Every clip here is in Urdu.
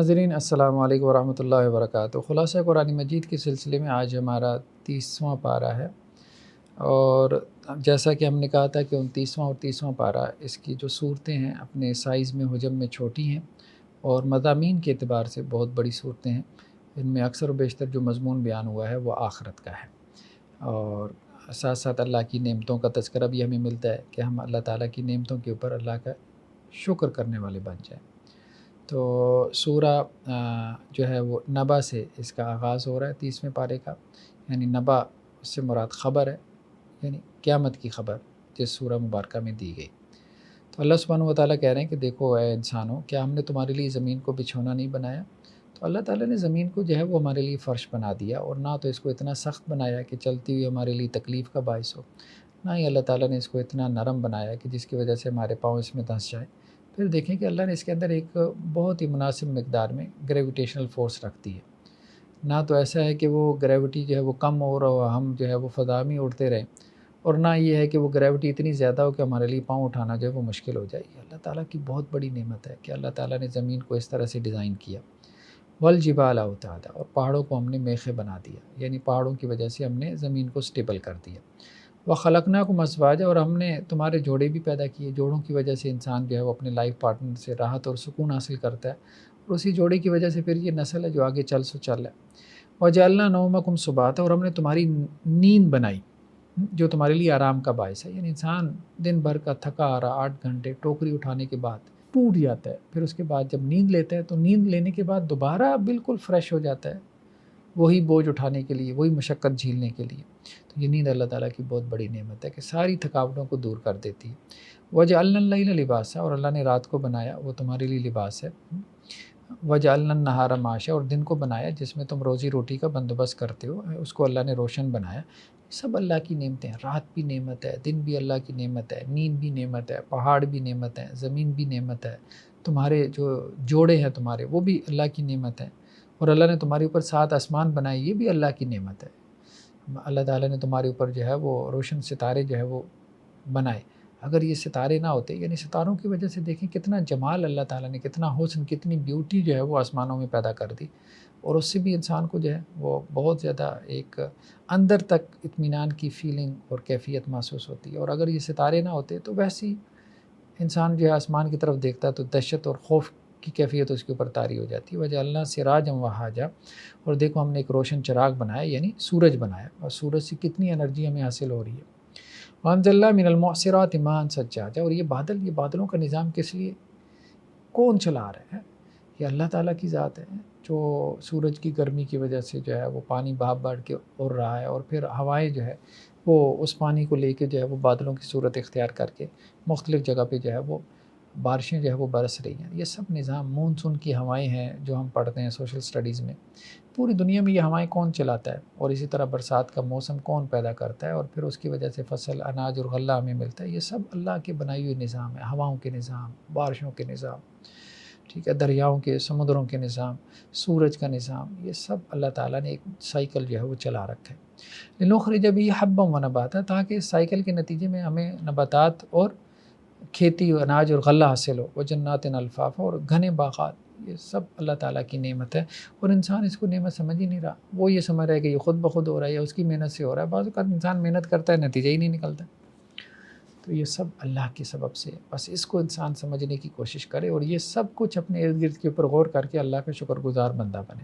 ناظرین السلام علیکم ورحمۃ اللہ وبرکاتہ۔ خلاصہ قرآن مجید کے سلسلے میں آج ہمارا 30واں پارہ ہے، اور جیسا کہ ہم نے کہا تھا کہ 29واں اور 30واں پارہ اس کی جو صورتیں ہیں اپنے سائز میں حجم میں چھوٹی ہیں اور مضامین کے اعتبار سے بہت بڑی صورتیں ہیں۔ ان میں اکثر و بیشتر جو مضمون بیان ہوا ہے وہ آخرت کا ہے، اور ساتھ ساتھ اللہ کی نعمتوں کا تذکرہ بھی ہمیں ملتا ہے کہ ہم اللہ تعالیٰ کی نعمتوں کے اوپر اللہ کا شکر کرنے والے بن جائیں۔ تو سورہ جو ہے وہ نبا سے اس کا آغاز ہو رہا ہے 30ویں پارے کا، یعنی نبا اس سے مراد خبر ہے، یعنی قیامت کی خبر جس سورہ مبارکہ میں دی گئی۔ تو اللہ سبحانہ و تعالیٰ کہہ رہے ہیں کہ دیکھو اے انسانوں، کیا ہم نے تمہارے لیے زمین کو بچھونا نہیں بنایا؟ تو اللہ تعالیٰ نے زمین کو جو ہے وہ ہمارے لیے فرش بنا دیا، اور نہ تو اس کو اتنا سخت بنایا کہ چلتی ہوئی ہمارے لیے تکلیف کا باعث ہو، نہ ہی اللہ تعالیٰ نے اس کو اتنا نرم بنایا کہ جس کی وجہ سے ہمارے پاؤں اس میں دھنس جائیں۔ پھر دیکھیں کہ اللہ نے اس کے اندر ایک بہت ہی مناسب مقدار میں گریویٹیشنل فورس رکھ دی ہے۔ نہ تو ایسا ہے کہ وہ گریوٹی جو ہے وہ کم ہو رہا ہو، ہم جو ہے وہ فضا میں اڑتے رہیں، اور نہ یہ ہے کہ وہ گریوٹی اتنی زیادہ ہو کہ ہمارے لیے پاؤں اٹھانا جو ہے وہ مشکل ہو جائے۔ یہ اللہ تعالیٰ کی بہت بڑی نعمت ہے کہ اللہ تعالیٰ نے زمین کو اس طرح سے ڈیزائن کیا۔ والجبال اوتادا، اور پہاڑوں کو ہم نے میخیں بنا دیا، یعنی پہاڑوں کی وجہ سے ہم نے زمین کو سٹیبل کر دیا۔ وخلقناکم ازواجا، اور ہم نے تمہارے جوڑے بھی پیدا کیے۔ جوڑوں کی وجہ سے انسان جو ہے وہ اپنے لائف پارٹنر سے راحت اور سکون حاصل کرتا ہے، اور اسی جوڑے کی وجہ سے پھر یہ نسل ہے جو آگے چل ہے۔ وجعلنا نومکم سباتا، اور ہم نے تمہاری نیند بنائی جو تمہارے لیے آرام کا باعث ہے۔ یعنی انسان دن بھر کا تھکا آ رہا 8 گھنٹے ٹوکری اٹھانے کے بعد ٹوٹ جاتا ہے، پھر اس کے بعد جب نیند لیتا ہے تو نیند لینے کے بعد دوبارہ بالکل فریش ہو جاتا ہے، وہی بوجھ اٹھانے کے لیے، وہی مشقت جھیلنے کے لیے۔ تو یہ نیند اللہ تعالیٰ کی بہت بڑی نعمت ہے کہ ساری تھکاوٹوں کو دور کر دیتی ہے۔ وجعلنا اللیل لباسا، اور اللہ نے رات کو بنایا وہ تمہارے لیے لباس ہے۔ وجعلنا النہار معاشا، اور دن کو بنایا جس میں تم روزی روٹی کا بندوبست کرتے ہو، اس کو اللہ نے روشن بنایا۔ سب اللہ کی نعمتیں ہیں، رات بھی نعمت ہے، دن بھی اللہ کی نعمت ہے، نیند بھی نعمت ہے، پہاڑ بھی نعمت ہے، زمین بھی نعمت ہے، تمہارے جو جوڑے ہیں تمہارے وہ بھی اللہ کی نعمت ہے، اور اللہ نے تمہارے اوپر 7 آسمان بنائے، یہ بھی اللہ کی نعمت ہے۔ اللہ تعالیٰ نے تمہارے اوپر جو ہے وہ روشن ستارے جو ہے وہ بنائے۔ اگر یہ ستارے نہ ہوتے، یعنی ستاروں کی وجہ سے دیکھیں کتنا جمال اللہ تعالیٰ نے، کتنا حسن، کتنی بیوٹی جو ہے وہ آسمانوں میں پیدا کر دی، اور اس سے بھی انسان کو جو ہے وہ بہت زیادہ ایک اندر تک اطمینان کی فیلنگ اور کیفیت محسوس ہوتی ہے۔ اور اگر یہ ستارے نہ ہوتے تو ویسے ہی انسان جو ہے آسمان کی طرف دیکھتا تو دہشت اور خوف کی کیفیت اس کے اوپر طاری ہو جاتی ہے۔ وجعلنا سراجا وہاجا، اور دیکھو ہم نے ایک روشن چراغ بنایا، یعنی سورج بنایا، اور سورج سے کتنی انرجی ہمیں حاصل ہو رہی ہے۔ وانزلنا من المعصرات ماء ثجاجا، اور یہ بادلوں کا نظام کس لیے، کون چلا رہا ہے؟ یہ اللہ تعالیٰ کی ذات ہے جو سورج کی گرمی کی وجہ سے جو ہے وہ پانی بھاپ بڑھ کے اڑ رہا ہے، اور پھر ہوائیں جو ہے وہ اس پانی کو لے کے جو ہے وہ بادلوں کی صورت اختیار کر کے مختلف جگہ پہ جو ہے وہ بارشیں جو ہے وہ برس رہی ہیں۔ یہ سب نظام مونسون کی ہوائیں ہیں جو ہم پڑھتے ہیں سوشل سٹڈیز میں۔ پوری دنیا میں یہ ہوائیں کون چلاتا ہے، اور اسی طرح برسات کا موسم کون پیدا کرتا ہے، اور پھر اس کی وجہ سے فصل، اناج اور غلہ ہمیں ملتا ہے۔ یہ سب اللہ کے بنائی ہوئی نظام ہے، ہواؤں کے نظام، بارشوں کے نظام، ٹھیک ہے، دریاؤں کے، سمندروں کے نظام، سورج کا نظام، یہ سب اللہ تعالیٰ نے ایک سائیکل جو ہے وہ چلا رکھا ہے۔ لنخرج به حبا ونباتا، تاکہ اس سائیکل کے نتیجے میں ہمیں نباتات اور کھیتی، اناج اور غلہ حاصل ہو۔ وجنات الفافا، اور گھنے باغات، یہ سب اللہ تعالیٰ کی نعمت ہے، اور انسان اس کو نعمت سمجھ ہی نہیں رہا۔ وہ یہ سمجھ رہا ہے کہ یہ خود بخود ہو رہا ہے یا اس کی محنت سے ہو رہا ہے۔ بعض اوقات انسان محنت کرتا ہے، نتیجہ ہی نہیں نکلتا۔ تو یہ سب اللہ کے سبب سے، بس اس کو انسان سمجھنے کی کوشش کرے، اور یہ سب کچھ اپنے ارد گرد کے اوپر غور کر کے اللہ کا شکر گزار بندہ بنے۔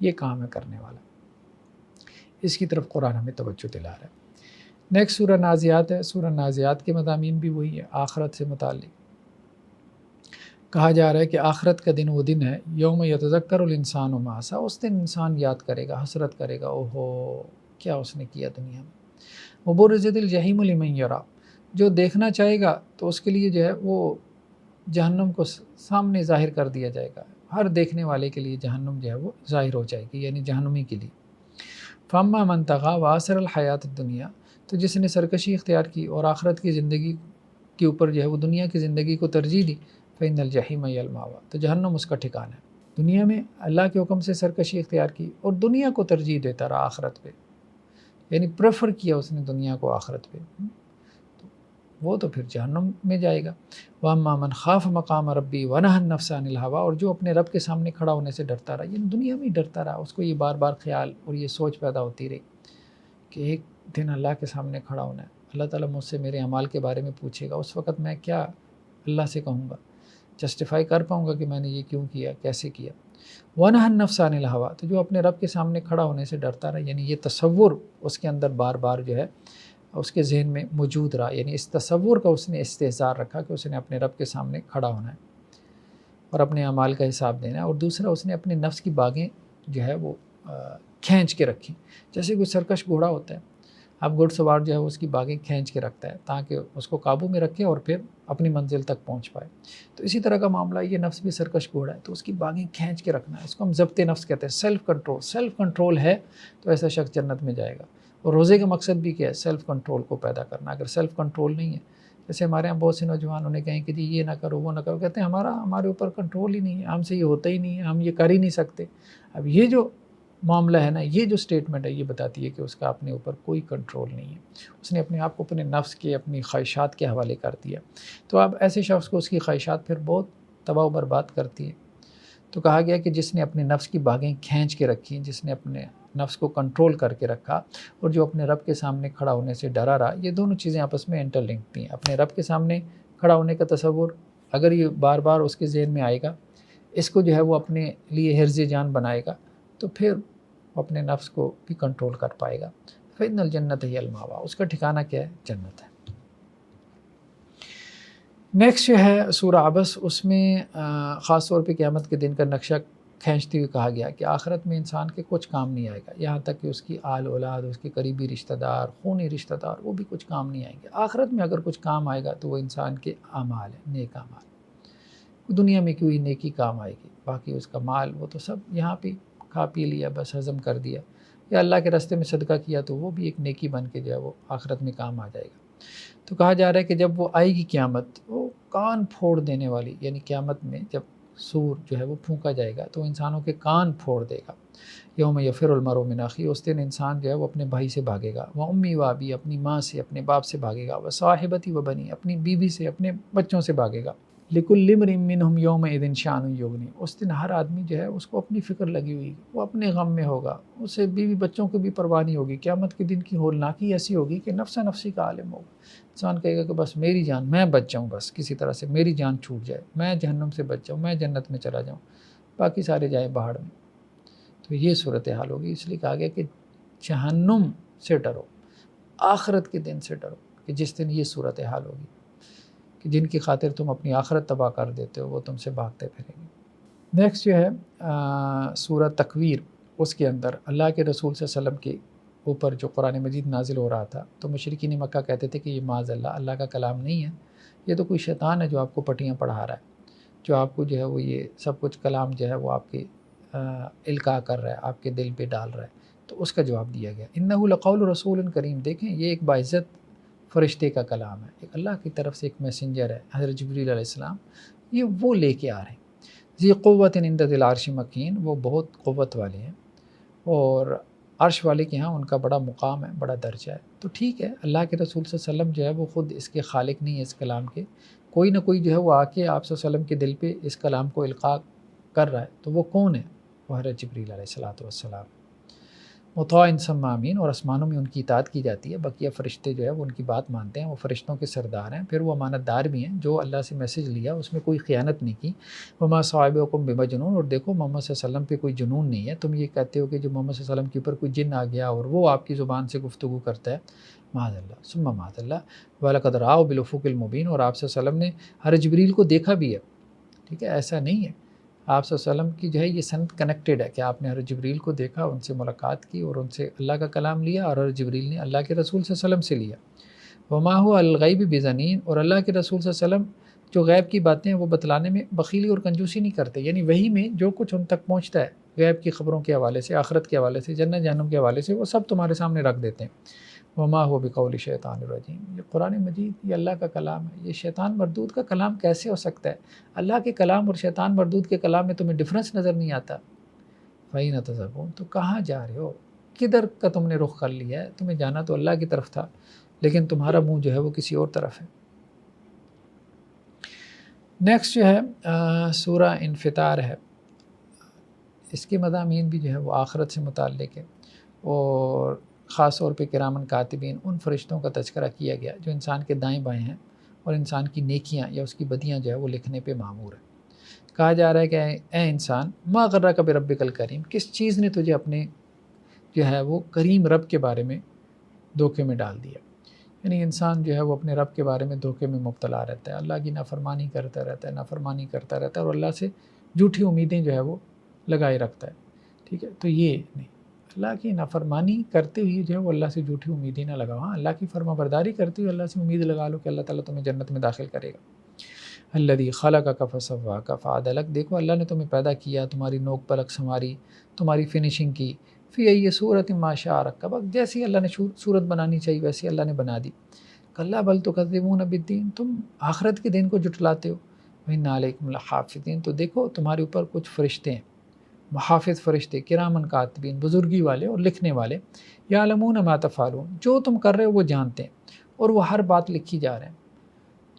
یہ کام ہے کرنے والا، اس کی طرف قرآن ہمیں توجہ دلا رہا ہے۔ نیکسٹ سورہ نازعات ہے۔ سورہ نازعات کے مضامین بھی وہی ہے، آخرت سے متعلق کہا جا رہا ہے کہ آخرت کا دن وہ دن ہے، یوم یتذکر الانسان ما سعی، اس دن انسان یاد کرے گا، حسرت کرے گا، اوہو کیا اس نے کیا دنیا میں۔ وبرزت الجحیم لمن یری، جو دیکھنا چاہے گا تو اس کے لیے جو ہے وہ جہنم کو سامنے ظاہر کر دیا جائے گا، ہر دیکھنے والے کے لیے جہنم جو ہے وہ ظاہر ہو جائے گی، یعنی جہنمی کے لیے۔ فاما من طغی وآثر الحیات الدنیا، تو جس نے سرکشی اختیار کی اور آخرت کی زندگی کے اوپر جو ہے وہ دنیا کی زندگی کو ترجیح دی، فإن الجحیم هی المأوی، تو جہنم اس کا ٹھکانہ ہے۔ دنیا میں اللہ کے حکم سے سرکشی اختیار کی اور دنیا کو ترجیح دیتا رہا آخرت پہ، یعنی پریفر کیا اس نے دنیا کو آخرت پہ۔ وہ تو پھر جہنم میں جائے گا۔ وَأَمَّا مَنْ خَافَ مَقَامَ رَبِّهِ وَنَهَى النَّفْسَ عَنِ الْهَوَىٰ، اور جو اپنے رب کے سامنے کھڑا ہونے سے ڈرتا رہا، یعنی دنیا میں ہی ڈرتا رہا، اس کو یہ بار بار خیال اور یہ سوچ پیدا ہوتی رہی کہ ایک دن اللہ کے سامنے کھڑا ہونا ہے، اللہ تعالیٰ مجھ سے میرے اعمال کے بارے میں پوچھے گا، اس وقت میں کیا اللہ سے کہوں گا، جسٹیفائی کر پاؤں گا کہ میں نے یہ کیوں کیا، کیسے کیا۔ وَنَهَى النَّفْسَ عَنِ الْهَوَىٰ، تو جو اپنے رب کے سامنے کھڑا ہونے سے ڈرتا رہا، یعنی یہ تصور اس کے اندر بار بار جو ہے اس کے ذہن میں موجود رہا، یعنی اس تصور کا اس نے استحضار رکھا کہ اس نے اپنے رب کے سامنے کھڑا ہونا ہے اور اپنے اعمال کا حساب دینا ہے۔ اور دوسرا، اس نے اپنے نفس کی باغیں جو ہے وہ کھینچ کے رکھی، جیسے کوئی سرکش گھوڑا ہوتا ہے، اب گھڑ سوار جو ہے اس کی باغیں کھینچ کے رکھتا ہے تاکہ اس کو قابو میں رکھے اور پھر اپنی منزل تک پہنچ پائے۔ تو اسی طرح کا معاملہ، یہ نفس بھی سرکش گھوڑا ہے، تو اس کی باغیں کھینچ کے رکھنا ہے، اس کو ہم ضبط نفس کہتے ہیں، سیلف کنٹرول۔ سیلف کنٹرول ہے تو ایسا شخص جنت میں جائے گا۔ اور روزے کا مقصد بھی کیا ہے؟ سیلف کنٹرول کو پیدا کرنا۔ اگر سیلف کنٹرول نہیں ہے، جیسے ہمارے یہاں بہت سے نوجوان انہیں کہیں کہ جی یہ نہ کرو وہ نہ کرو، کہتے ہیں ہمارے اوپر کنٹرول ہی نہیں ہے، ہم سے یہ ہوتا ہی نہیں ہے، ہم یہ کر ہی نہیں سکتے۔ اب یہ جو معاملہ ہے نا، یہ جو سٹیٹمنٹ ہے، یہ بتاتی ہے کہ اس کا اپنے اوپر کوئی کنٹرول نہیں ہے، اس نے اپنے آپ کو اپنے نفس کے، اپنی خواہشات کے حوالے کر دیا۔ تو اب ایسے شخص کو اس کی خواہشات پھر بہت تباہ و برباد کرتی ہے۔ تو کہا گیا کہ جس نے اپنے نفس کی باغیں کھینچ کے رکھی، جس نے اپنے نفس کو کنٹرول کر کے رکھا اور جو اپنے رب کے سامنے کھڑا ہونے سے ڈرا رہا، یہ دونوں چیزیں آپس میں انٹر لنکڈ تھیں۔ اپنے رب کے سامنے کھڑا ہونے کا تصور اگر یہ بار بار اس کے ذہن میں آئے گا، اس کو جو ہے وہ اپنے لیے حرز جان بنائے گا، تو پھر وہ اپنے نفس کو بھی کنٹرول کر پائے گا۔ فَإِنَّ الْجَنَّةَ هِيَ الْمَأْوَىٰ، اس کا ٹھکانہ کیا ہے؟ جنت ہے۔ نیکسٹ جو ہے سورہ عبس، اس میں خاص طور پہ قیامت کے دن کا نقشہ کھینچتے ہوئے کہا گیا کہ آخرت میں انسان کے کچھ کام نہیں آئے گا، یہاں تک کہ اس کی آل اولاد، اس کے قریبی رشتہ دار، خونی رشتہ دار، وہ بھی کچھ کام نہیں آئیں گے۔ آخرت میں اگر کچھ کام آئے گا تو وہ انسان کے اعمال ہیں، نیک اعمال۔ دنیا میں کوئی نیکی کام آئے گی، باقی اس کا مال وہ تو سب یہاں پہ کھا پی لیا، بس ہضم کر دیا، یا اللہ کے راستے میں صدقہ کیا تو وہ بھی ایک نیکی بن کے جو ہے وہ آخرت میں کام آ جائے گا۔ تو کہا جا رہا ہے کہ جب وہ آئے گی قیامت، وہ کان پھوڑ دینے والی، یعنی قیامت میں جب سور جو ہے وہ پھونکا جائے گا تو انسانوں کے کان پھوڑ دے گا۔ یوم یفر المرء من اخیہ، اس دن انسان جو ہے وہ اپنے بھائی سے بھاگے گا، وہ امی و ابی، اپنی ماں سے، اپنے باپ سے بھاگے گا، وہ صاحبتی و بنی، اپنی بیوی سے، اپنے بچوں سے بھاگے گا۔ لکل امرئ منہم یومئذ شأن یغنی، اس دن ہر آدمی جو ہے اس کو اپنی فکر لگی ہوئی، وہ اپنے غم میں ہوگا، اسے بیوی بچوں کو بھی پرواہ نہیں ہوگی۔ قیامت کے دن کی ہولناکی ایسی ہوگی کہ نفسا نفسی کا عالم ہوگا، انسان کہے گا کہ بس میری جان، میں بچ جاؤں، بس کسی طرح سے میری جان چھوٹ جائے، میں جہنم سے بچ جاؤں، میں جنت میں چلا جاؤں، باقی سارے جائیں پہاڑ میں۔ تو یہ صورتحال ہوگی، اس لیے کہا گیا کہ جہنم سے ڈرو، آخرت کے دن سے ڈرو کہ جس دن یہ صورتحال ہوگی کہ جن کی خاطر تم اپنی آخرت تباہ کر دیتے ہو، وہ تم سے بھاگتے پھریں گے۔ نیکسٹ جو ہے سورہ تکویر، اس کے اندر اللہ کے رسول صلی اللہ علیہ وسلم کے اوپر جو قرآن مجید نازل ہو رہا تھا تو مشرکین مکہ کہتے تھے کہ یہ معاذ اللہ کا کلام نہیں ہے، یہ تو کوئی شیطان ہے جو آپ کو پٹیاں پڑھا رہا ہے، جو آپ کو جو ہے وہ یہ سب کچھ کلام جو ہے وہ آپ کے القاء کر رہا ہے، آپ کے دل پہ ڈال رہا ہے۔ تو اس کا جواب دیا گیا، انہ لقول رسول کریم، دیکھیں یہ ایک باعزت فرشتے کا کلام ہے، ایک اللہ کی طرف سے ایک میسنجر ہے حضرت جبریل علیہ السلام، یہ وہ لے کے آ رہے ہیں۔ ذی قوت عند ذی العرش مکین، وہ بہت قوت والے ہیں اور عرش والے کے ہاں ان کا بڑا مقام ہے، بڑا درجہ ہے۔ تو ٹھیک ہے، اللہ کے رسول صلی اللہ علیہ وسلم جو ہے وہ خود اس کے خالق نہیں ہے، اس کلام کے، کوئی نہ کوئی جو ہے وہ آ کے آپ صلی اللہ علیہ وسلم کے دل پہ اس کلام کو القاء کر رہا ہے، تو وہ کون ہے؟ وہ حضرت جبریل علیہ السلام۔ مطاع ثم امین، اور آسمانوں میں ان کی اطاعت کی جاتی ہے، بقیہ فرشتے جو ہے وہ ان کی بات مانتے ہیں، وہ فرشتوں کے سردار ہیں، پھر وہ امانت دار بھی ہیں، جو اللہ سے میسج لیا اس میں کوئی خیانت نہیں کی۔ وما صاحبکم بمجنون، اور دیکھو محمد صلی اللہ علیہ وسلم پہ کوئی جنون نہیں ہے، تم یہ کہتے ہو کہ جو محمد صلی اللہ علیہ وسلم کے اوپر کوئی جن آ گیا اور وہ آپ کی زبان سے گفتگو کرتا ہے، معاذ اللہ ثم معاذ اللہ، وَلَقَدْ رَآهُ بِالْأُفُقِ الْمُبِينِ، اور آپ صلی اللہ علیہ وسلم نے حضرت جبریل کو دیکھا بھی ہے، ٹھیک ہے، ایسا نہیں ہے، آپ صلی اللہ علیہ وسلم کی جو ہے یہ سند کنیکٹڈ ہے کہ آپ نے حضرت جبریل کو دیکھا، ان سے ملاقات کی اور ان سے اللہ کا کلام لیا، اور حضرت جبریل نے اللہ کے رسول صلی اللہ علیہ وسلم سے لیا۔ وما هو الغیب بضنین، اور اللہ کے رسول صلی اللہ علیہ وسلم جو غیب کی باتیں ہیں وہ بتلانے میں بخیلی اور کنجوسی نہیں کرتے، یعنی وحی میں جو کچھ ان تک پہنچتا ہے غیب کی خبروں کے حوالے سے، آخرت کے حوالے سے، جنت جہنم کے حوالے سے، وہ سب تمہارے سامنے رکھ دیتے ہیں۔ وما هو بقول شیطان الرجیم، یہ قرآن مجید یہ اللہ کا کلام ہے، یہ شیطان مردود کا کلام کیسے ہو سکتا ہے؟ اللہ کے کلام اور شیطان مردود کے کلام میں تمہیں ڈفرنس نظر نہیں آتا؟ فَأَيْنَ تَذْهَبُونَ، تو کہاں جا رہے ہو، کدھر کا تم نے رخ کر لیا ہے؟ تمہیں جانا تو اللہ کی طرف تھا، لیکن تمہارا منہ جو ہے وہ کسی اور طرف ہے۔ نیکسٹ جو ہے سورہ انفطار ہے، اس کے مضامین بھی جو ہے وہ آخرت سے متعلق ہے، اور خاص طور پہ کرامن کاتبین ان فرشتوں کا تذکرہ کیا گیا جو انسان کے دائیں بائیں ہیں اور انسان کی نیکیاں یا اس کی بدیاں جو ہے وہ لکھنے پہ مامور ہیں۔ کہا جا رہا ہے کہ اے انسان ما غرک بربک الکریم، کس چیز نے تجھے اپنے جو ہے وہ کریم رب کے بارے میں دھوکے میں ڈال دیا۔ یعنی انسان جو ہے وہ اپنے رب کے بارے میں دھوکے میں مبتلا رہتا ہے، اللہ کی نافرمانی کرتا رہتا ہے، نافرمانی کرتا رہتا ہے، اور اللہ سے جھوٹی امیدیں جو ہے وہ لگائے رکھتا ہے۔ ٹھیک ہے، تو یہ نہیں، اللہ کی نافرمانی کرتے ہوئے جو ہے وہ اللہ سے جھوٹی امیدیں نہ لگاؤ۔ ہاں، اللہ کی فرما برداری کرتے ہوئے اللہ سے امید لگا لو کہ اللہ تعالیٰ تمہیں جنت میں داخل کرے گا۔ الذی خلقک فسواک فعدلک، دیکھو اللہ نے تمہیں پیدا کیا، تمہاری نوک پلک سنواری، تمہاری فنیشنگ کی، فی ای صورت ما شاء رکب، جیسی اللہ نے صورت بنانی چاہیے ویسی اللہ نے بنا دی۔ کلا بل تکذبون بالدین، تم آخرت کے دن کو جھٹلاتے ہو۔ وإن علیکم لحافظین، تو دیکھو تمہارے اوپر کچھ فرشتے ہیں، محافظ فرشتے، کرامن کاتبین، بزرگی والے اور لکھنے والے، یعلمون ما تفعلون، جو تم کر رہے ہو وہ جانتے ہیں، اور وہ ہر بات لکھی جا رہے ہیں۔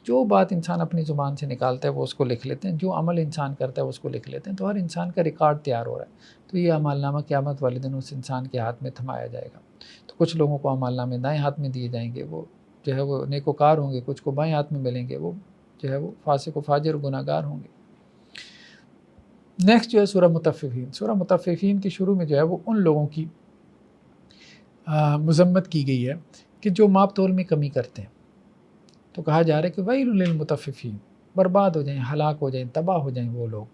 جو بات انسان اپنی زبان سے نکالتا ہے وہ اس کو لکھ لیتے ہیں، جو عمل انسان کرتا ہے وہ اس کو لکھ لیتے ہیں، تو ہر انسان کا ریکارڈ تیار ہو رہا ہے۔ تو یہ اعمال نامہ قیامت والے دن اس انسان کے ہاتھ میں تھمایا جائے گا۔ تو کچھ لوگوں کو اعمال نامے دائیں ہاتھ میں دیے جائیں گے، وہ جو ہے وہ نیکوکار ہوں گے، کچھ کو بائیں ہاتھ میں ملیں گے، وہ جو ہے وہ فاسق و فاجر و گناہ گار ہوں گے۔ نیکسٹ جو ہے سورہ مطففین، سورہ مطففین کے شروع میں جو ہے وہ ان لوگوں کی مذمت کی گئی ہے کہ جو ماپ تول میں کمی کرتے ہیں۔ تو کہا جا رہا ہے کہ ویل للمطففین، برباد ہو جائیں، ہلاک ہو جائیں، تباہ ہو جائیں وہ لوگ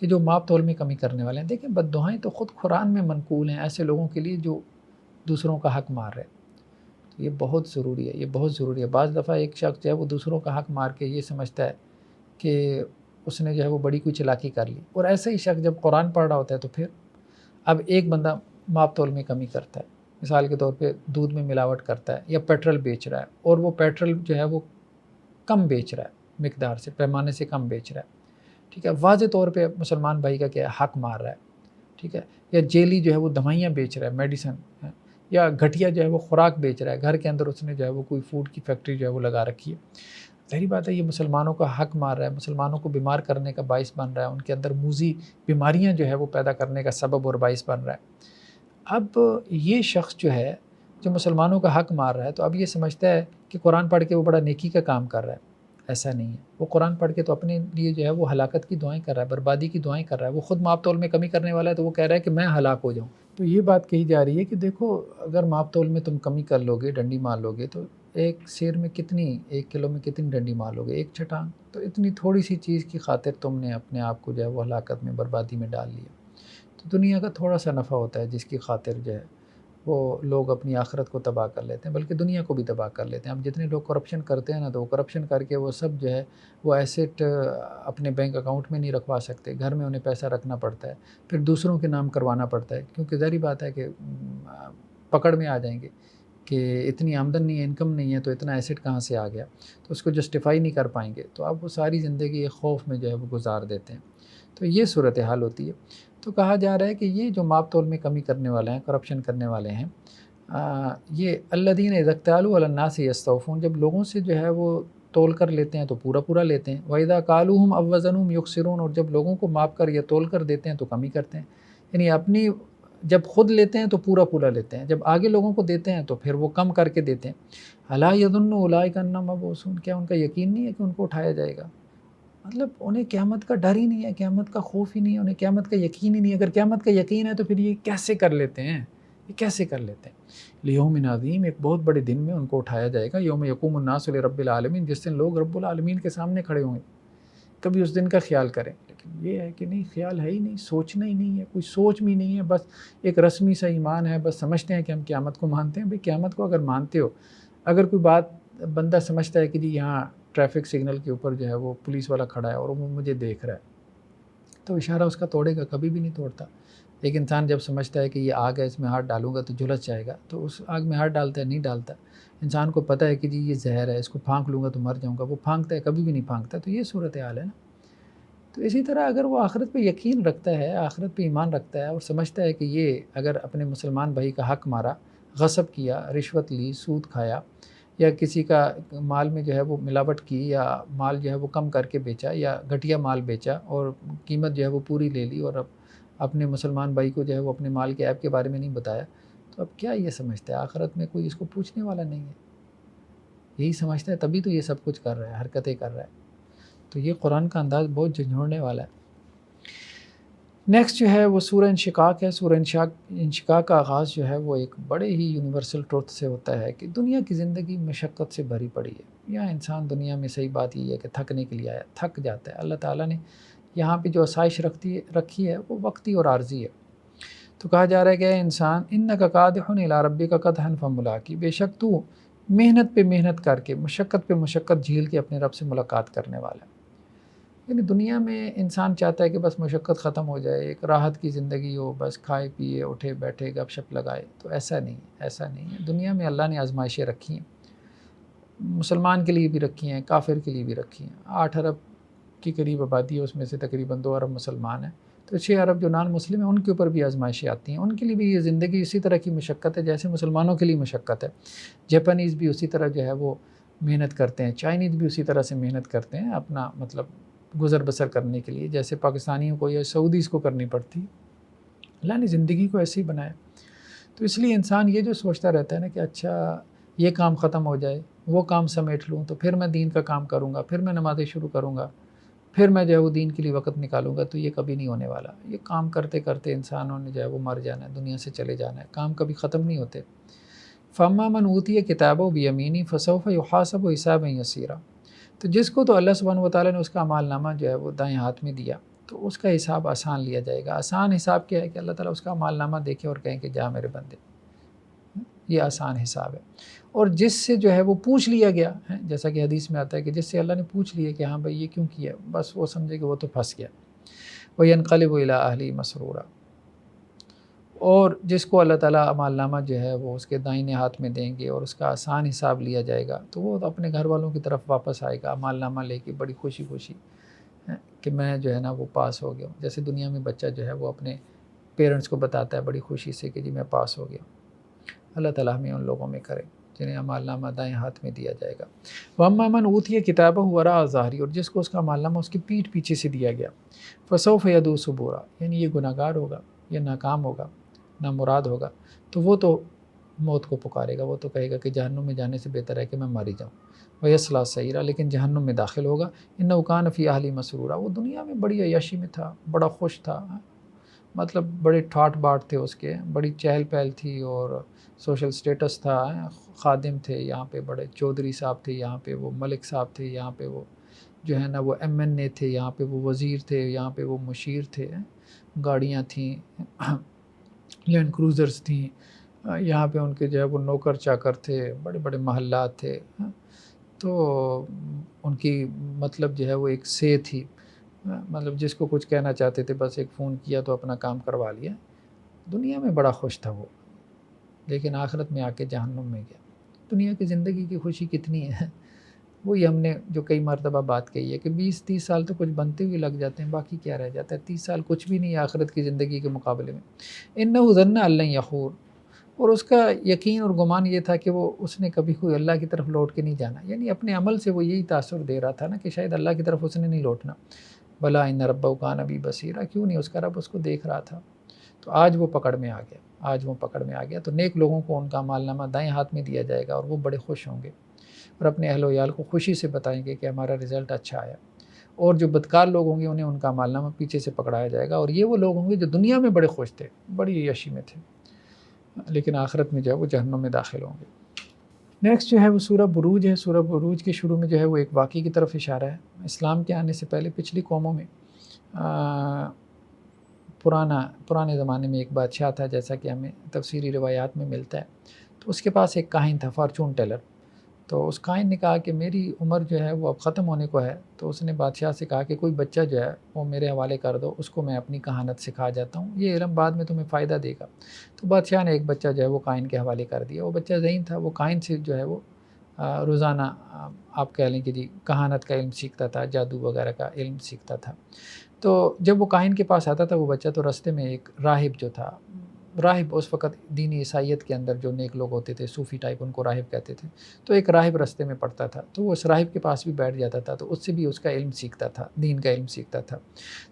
کہ جو ماپ تول میں کمی کرنے والے ہیں۔ دیکھیں بد دعائیں تو خود قرآن میں منقول ہیں ایسے لوگوں کے لیے جو دوسروں کا حق مار رہے ہیں۔ تو یہ بہت ضروری ہے، یہ بہت ضروری ہے۔ بعض دفعہ ایک شخص جو ہے وہ دوسروں کا حق مار کے یہ سمجھتا ہے کہ اس نے جو ہے وہ بڑی کوئی چلاکی کر لی، اور ایسا ہی شخص جب قرآن پڑھ رہا ہوتا ہے تو پھر اب ایک بندہ ماپ تول میں کمی کرتا ہے، مثال کے طور پہ دودھ میں ملاوٹ کرتا ہے یا پیٹرول بیچ رہا ہے، اور وہ پیٹرول جو ہے وہ کم بیچ رہا ہے، مقدار سے، پیمانے سے کم بیچ رہا ہے، ٹھیک ہے، واضح طور پہ مسلمان بھائی کا کیا ہے، حق مار رہا ہے، ٹھیک ہے، یا جیلی جو ہے وہ دوائیاں بیچ رہا ہے، میڈیسن ہے، یا گھٹیا جو ہے وہ خوراک بیچ رہا ہے، گھر کے اندر اس نے جو ہے وہ کوئی فوڈ کی فیکٹری جو ہے وہ لگا رکھی ہے۔ ظاہری بات ہے یہ مسلمانوں کا حق مار رہا ہے، مسلمانوں کو بیمار کرنے کا باعث بن رہا ہے، ان کے اندر موذی بیماریاں جو ہے وہ پیدا کرنے کا سبب اور باعث بن رہا ہے۔ اب یہ شخص جو ہے جو مسلمانوں کا حق مار رہا ہے، تو اب یہ سمجھتا ہے کہ قرآن پڑھ کے وہ بڑا نیکی کا کام کر رہا ہے۔ ایسا نہیں ہے، وہ قرآن پڑھ کے تو اپنے لیے جو ہے وہ ہلاکت کی دعائیں کر رہا ہے، بربادی کی دعائیں کر رہا ہے۔ وہ خود ماپ تول میں کمی کرنے والا ہے تو وہ کہہ رہا ہے کہ میں ہلاک ہو جاؤں۔ تو یہ بات کہی جا رہی ہے کہ دیکھو اگر ماپ تول میں تم کمی کر لو گے، ڈنڈی مار لو گے، تو ایک سیر میں کتنی، 1 کلو میں کتنی ڈنڈی مار لو گے؟ ایک چٹان۔ تو اتنی تھوڑی سی چیز کی خاطر تم نے اپنے آپ کو جو ہے وہ ہلاکت میں، بربادی میں ڈال لیا۔ تو دنیا کا تھوڑا سا نفع ہوتا ہے جس کی خاطر جو ہے وہ لوگ اپنی آخرت کو تباہ کر لیتے ہیں، بلکہ دنیا کو بھی تباہ کر لیتے ہیں۔ اب جتنے لوگ کرپشن کرتے ہیں نا، تو وہ کرپشن کر کے وہ سب جو ہے وہ ایسٹ اپنے بینک اکاؤنٹ میں نہیں رکھوا سکتے، گھر میں انہیں پیسہ رکھنا پڑتا ہے، پھر دوسروں کے نام کروانا پڑتا ہے، کیونکہ ظاہری بات ہے کہ پکڑ میں آ جائیں گے کہ اتنی آمدن نہیں ہے، انکم نہیں ہے، تو اتنا ایسٹ کہاں سے آ گیا، تو اس کو جسٹیفائی نہیں کر پائیں گے، تو اب وہ ساری زندگی ایک خوف میں جو ہے وہ گزار دیتے ہیں۔ تو یہ صورتحال ہوتی ہے۔ تو کہا جا رہا ہے کہ یہ جو ماپ تول میں کمی کرنے والے ہیں، کرپشن کرنے والے ہیں، یہ الذین اذا اکتالوا علی الناس یستوفون، جب لوگوں سے جو ہے وہ تول کر لیتے ہیں تو پورا پورا لیتے ہیں، وَإِذَا كَالُوهُمْ أَو وَّزَنُوهُمْ يُخْسِرُونَ، اور جب لوگوں کو ماپ کر یا تول کر دیتے ہیں تو کمی کرتے ہیں، یعنی اپنی جب خود لیتے ہیں تو پورا پورا لیتے ہیں، جب آگے لوگوں کو دیتے ہیں تو پھر وہ کم کر کے دیتے ہیں۔ أَلَا يَظُنُّ أُولَٰئِكَ أَنَّهُم مَّبْعُوثُونَ، کیا ان کا یقین نہیں ہے کہ ان کو اٹھایا جائے گا؟ مطلب انہیں قیامت کا ڈر ہی نہیں ہے، قیامت کا خوف ہی نہیں ہے، انہیں قیامت کا یقین ہی نہیں ہے۔ اگر قیامت کا یقین ہے تو پھر یہ کیسے کر لیتے ہیں، یہ کیسے کر لیتے ہیں؟ لیوم عظیم، ایک بہت بڑے دن میں ان کو اٹھایا جائے گا، یوم یقوم الناس لرب العالمین، جس دن لوگ رب العالمین کے سامنے کھڑے ہوں گے۔ کبھی اس دن کا خیال کریں، لیکن یہ ہے کہ نہیں، خیال ہے ہی نہیں، سوچنا ہی نہیں ہے، کوئی سوچ بھی نہیں ہے، بس ایک رسمی سا ایمان ہے، بس سمجھتے ہیں کہ ہم قیامت کو مانتے ہیں۔ بھئی قیامت کو اگر مانتے ہو، اگر کوئی بات بندہ سمجھتا ہے کہ جی یہاں ٹریفک سگنل کے اوپر جو ہے وہ پولیس والا کھڑا ہے اور وہ مجھے دیکھ رہا ہے، تو اشارہ اس کا توڑے گا؟ کبھی بھی نہیں توڑتا۔ ایک انسان جب سمجھتا ہے کہ یہ آگ ہے، اس میں ہاتھ ڈالوں گا تو جھلس جائے گا، تو اس آگ میں ہاتھ ڈالتا ہے؟ نہیں ڈالتا۔ انسان کو پتہ ہے کہ جی یہ زہر ہے، اس کو پھانک لوں گا تو مر جاؤں گا، وہ پھانکتا ہے؟ کبھی بھی نہیں پھانکتا۔ تو یہ صورتحال ہے نا۔ تو اسی طرح اگر وہ آخرت پہ یقین رکھتا ہے، آخرت پہ ایمان رکھتا ہے، اور سمجھتا ہے کہ یہ اگر اپنے مسلمان بھائی کا حق مارا، غصب کیا، رشوت لی، سود کھایا، یا کسی کا مال میں جو ہے وہ ملاوٹ کی یا مال جو ہے وہ کم کر کے بیچا یا گھٹیا مال بیچا اور قیمت جو ہے وہ پوری لے لی اور اب اپنے مسلمان بھائی کو جو ہے وہ اپنے مال کے عیب کے بارے میں نہیں بتایا، تو اب کیا یہ سمجھتا ہے آخرت میں کوئی اس کو پوچھنے والا نہیں ہے؟ یہی سمجھتا ہے، تبھی تو یہ سب کچھ کر رہا ہے، حرکتیں کر رہا ہے۔ تو یہ قرآن کا انداز بہت جھنجھوڑنے والا ہے۔ نیکسٹ جو ہے وہ سورہ انشقاق ہے۔ سورہ انشقاق کا آغاز جو ہے وہ ایک بڑے ہی یونیورسل ٹروتھ سے ہوتا ہے کہ دنیا کی زندگی مشقت سے بھری پڑی ہے۔ یہاں انسان دنیا میں صحیح بات یہ ہے کہ تھکنے کے لیے آیا، تھک جاتا ہے۔ اللہ تعالیٰ نے یہاں پہ جو آسائش رکھی ہے وہ وقتی اور عارضی ہے۔ تو کہا جا رہا ہے کہ اے انسان انک قادح الی ربک قدحا فملاقی، بے شک تو محنت پہ محنت کر کے، مشقت پہ مشقت جھیل کے اپنے رب سے ملاقات کرنے والا ہے۔ یعنی دنیا میں انسان چاہتا ہے کہ بس مشقت ختم ہو جائے، ایک راحت کی زندگی ہو، بس کھائے پیے اٹھے بیٹھے گپ شپ لگائے، تو ایسا نہیں ہے، ایسا نہیں ہے۔ دنیا میں اللہ نے آزمائشیں رکھی ہیں، مسلمان کے لیے بھی رکھی ہیں، کافر کے لیے بھی رکھی ہیں۔ 8 ارب کی قریب آبادی ہے، اس میں سے تقریباً 2 ارب مسلمان ہیں، تو 6 ارب جو نان مسلم ہیں ان کے اوپر بھی آزمائشیں آتی ہیں۔ ان کے لیے بھی یہ زندگی اسی طرح کی مشقت ہے جیسے مسلمانوں کے لیے مشقت ہے۔ جاپانیز بھی اسی طرح جو ہے وہ محنت کرتے ہیں، چائنیز بھی اسی طرح سے محنت کرتے ہیں اپنا مطلب گزر بسر کرنے کے لیے، جیسے پاکستانیوں کو یا سعودیز کو کرنی پڑتی۔ اللہ نے زندگی کو ایسے ہی بنایا۔ تو اس لیے انسان یہ جو سوچتا رہتا ہے نا کہ اچھا یہ کام ختم ہو جائے، وہ کام سمیٹ لوں، تو پھر میں دین کا کام کروں گا، پھر میں نمازیں شروع کروں گا، پھر میں جو ہے وہ دین کے لیے وقت نکالوں گا، تو یہ کبھی نہیں ہونے والا۔ یہ کام کرتے کرتے انسانوں نے جو ہے وہ مر جانا ہے، دنیا سے چلے جانا ہے، کام کبھی ختم نہیں ہوتے۔ فَأَمَّا مَنْ أُوتِيَ كِتَابَهُ بِيَمِينِهِ فَسَوْفَ يُحَاسَبُ حِسَابًا يَسِيرًا، تو جس کو تو اللہ سبحانہ وتعالیٰ نے اس کا اعمال نامہ جو ہے وہ دائیں ہاتھ میں دیا تو اس کا حساب آسان لیا جائے گا۔ آسان حساب کیا ہے کہ اللہ تعالیٰ اس کا اعمال نامہ دیکھے اور کہیں کہ جا میرے بندے، یہ آسان حساب ہے۔ اور جس سے جو ہے وہ پوچھ لیا گیا ہے، جیسا کہ حدیث میں آتا ہے کہ جس سے اللہ نے پوچھ لیا کہ ہاں بھائی یہ کیوں کیا، بس وہ سمجھے کہ وہ تو پھنس گیا۔ وَيَنْقَلِبُ إِلَىٰ أَهْلِهِ مَسْرُورًا، اور جس کو اللہ تعالیٰ اعمال نامہ جو ہے وہ اس کے دائیں ہاتھ میں دیں گے اور اس کا آسان حساب لیا جائے گا، تو وہ اپنے گھر والوں کی طرف واپس آئے گا اعمال نامہ لے کے بڑی خوشی خوشی کہ میں جو ہے نا وہ پاس ہو گیا ہوں۔ جیسے دنیا میں بچہ جو ہے وہ اپنے پیرنٹس کو بتاتا ہے بڑی خوشی سے کہ جی میں پاس ہو گیا۔ اللہ تعالیٰ ہمیں ان لوگوں میں کرے جنہیں اعمال نامہ دائیں ہاتھ میں دیا جائے گا۔ وَأَمَّا مَنْ أُوتِيَ كِتَابَهُ وَرَاءَ ظَهْرِهِ، اور جس کو اس کا اعمال نامہ اس کی پیٹھ پیچھے سے دیا گیا، فَسَوْفَ يَدْعُو ثُبُورًا، یعنی یہ گناہ گار ہوگا، یہ ناکام ہوگا، نامراد ہوگا، تو وہ تو موت کو پکارے گا، وہ تو کہے گا کہ جہنم میں جانے سے بہتر ہے کہ میں مر ہی جاؤں۔ وَيَصْلَىٰ سَعِيرًا، لیکن جہنم میں داخل ہوگا۔ إِنَّهُ كَانَ فِي أَهْلِهِ مَسْرُورًا، وہ دنیا میں بڑی عیاشی میں تھا، بڑا خوش تھا، مطلب بڑے ٹھاٹ باٹ تھے اس کے، بڑی چہل پہل تھی اور سوشل سٹیٹس تھا، خادم تھے یہاں پہ، بڑے چودھری صاحب تھے یہاں پہ، وہ ملک صاحب تھے یہاں پہ، وہ جو ہے نا وہ MNA تھے یہاں پہ، وہ وزیر تھے یہاں پہ، وہ مشیر تھے، گاڑیاں تھیں، لینڈ کروزرز تھیں یہاں پہ، ان کے جو ہے وہ نوکر چاکر تھے، بڑے بڑے محلات تھے، تو ان کی مطلب جو ہے وہ ایک سے تھی، مطلب جس کو کچھ کہنا چاہتے تھے بس ایک فون کیا تو اپنا کام کروا لیا۔ دنیا میں بڑا خوش تھا وہ، لیکن آخرت میں آ کے جہنم میں گیا۔ دنیا کی زندگی کی خوشی کتنی ہے، وہی ہم نے جو کئی مرتبہ بات کہی ہے کہ 20-30 سال تو کچھ بنتے ہوئے لگ جاتے ہیں، باقی کیا رہ جاتا ہے، 30 سال کچھ بھی نہیں ہے آخرت کی زندگی کے مقابلے میں۔ إِنَّهُ ظَنَّ أَن لَّن يَحُورَ، اور اس کا یقین اور گمان یہ تھا کہ وہ اس نے کبھی کوئی اللہ کی طرف لوٹ کے نہیں جانا، یعنی اپنے عمل سے وہ یہی تاثر دے رہا تھا نا کہ شاید اللہ کی طرف اس نے نہیں لوٹنا۔ بلا إِنَّ رَبَّهُ كَانَ بِهِ بَصِيرًا، کیوں نہیں، اس کا رب اس کو دیکھ رہا تھا۔ تو آج وہ پکڑ میں آ گیا، آج وہ پکڑ میں آ گیا۔ تو نیک لوگوں کو ان کا اعمال نامہ دائیں ہاتھ میں دیا جائے گا اور وہ بڑے خوش ہوں گے اور اپنے اہل و عیال کو خوشی سے بتائیں گے کہ ہمارا رزلٹ اچھا آیا۔ اور جو بدکار لوگ ہوں گے انہیں ان کا اعمال نامہ پیچھے سے پکڑایا جائے گا، اور یہ وہ لوگ ہوں گے جو دنیا میں بڑے خوش تھے، بڑی عیاشی میں تھے، لیکن آخرت میں جو ہے وہ جہنم میں داخل ہوں گے۔ نیکسٹ جو ہے وہ سورہ بروج ہے۔ سورہ بروج کے شروع میں جو ہے وہ ایک واقعے کی طرف اشارہ ہے۔ اسلام کے آنے سے پہلے پچھلی قوموں میں پرانے زمانے میں ایک بادشاہ تھا، جیسا کہ ہمیں تفسیری روایات میں ملتا ہے، تو اس کے پاس ایک کاہن تھا، فارچون ٹیلر۔ تو اس کاہن نے کہا کہ میری عمر جو ہے وہ اب ختم ہونے کو ہے، تو اس نے بادشاہ سے کہا کہ کوئی بچہ جو ہے وہ میرے حوالے کر دو، اس کو میں اپنی کہانت سکھا جاتا ہوں، یہ علم بعد میں تمہیں فائدہ دے گا۔ تو بادشاہ نے ایک بچہ جو ہے وہ کاہن کے حوالے کر دیا۔ وہ بچہ ذہین تھا، وہ کاہن سے جو ہے وہ روزانہ آپ کہہ لیں کہ جی کہانت کا علم سیکھتا تھا، جادو وغیرہ کا علم سیکھتا تھا۔ تو جب وہ کاہن کے پاس آتا تھا وہ بچہ، تو راستے میں ایک راہب جو تھا، راہب اس وقت دینی عیسائیت کے اندر جو نیک لوگ ہوتے تھے، صوفی ٹائپ، ان کو راہب کہتے تھے، تو ایک راہب رستے میں پڑتا تھا، تو وہ اس راہب کے پاس بھی بیٹھ جاتا تھا، تو اس سے بھی اس کا علم سیکھتا تھا، دین کا علم سیکھتا تھا۔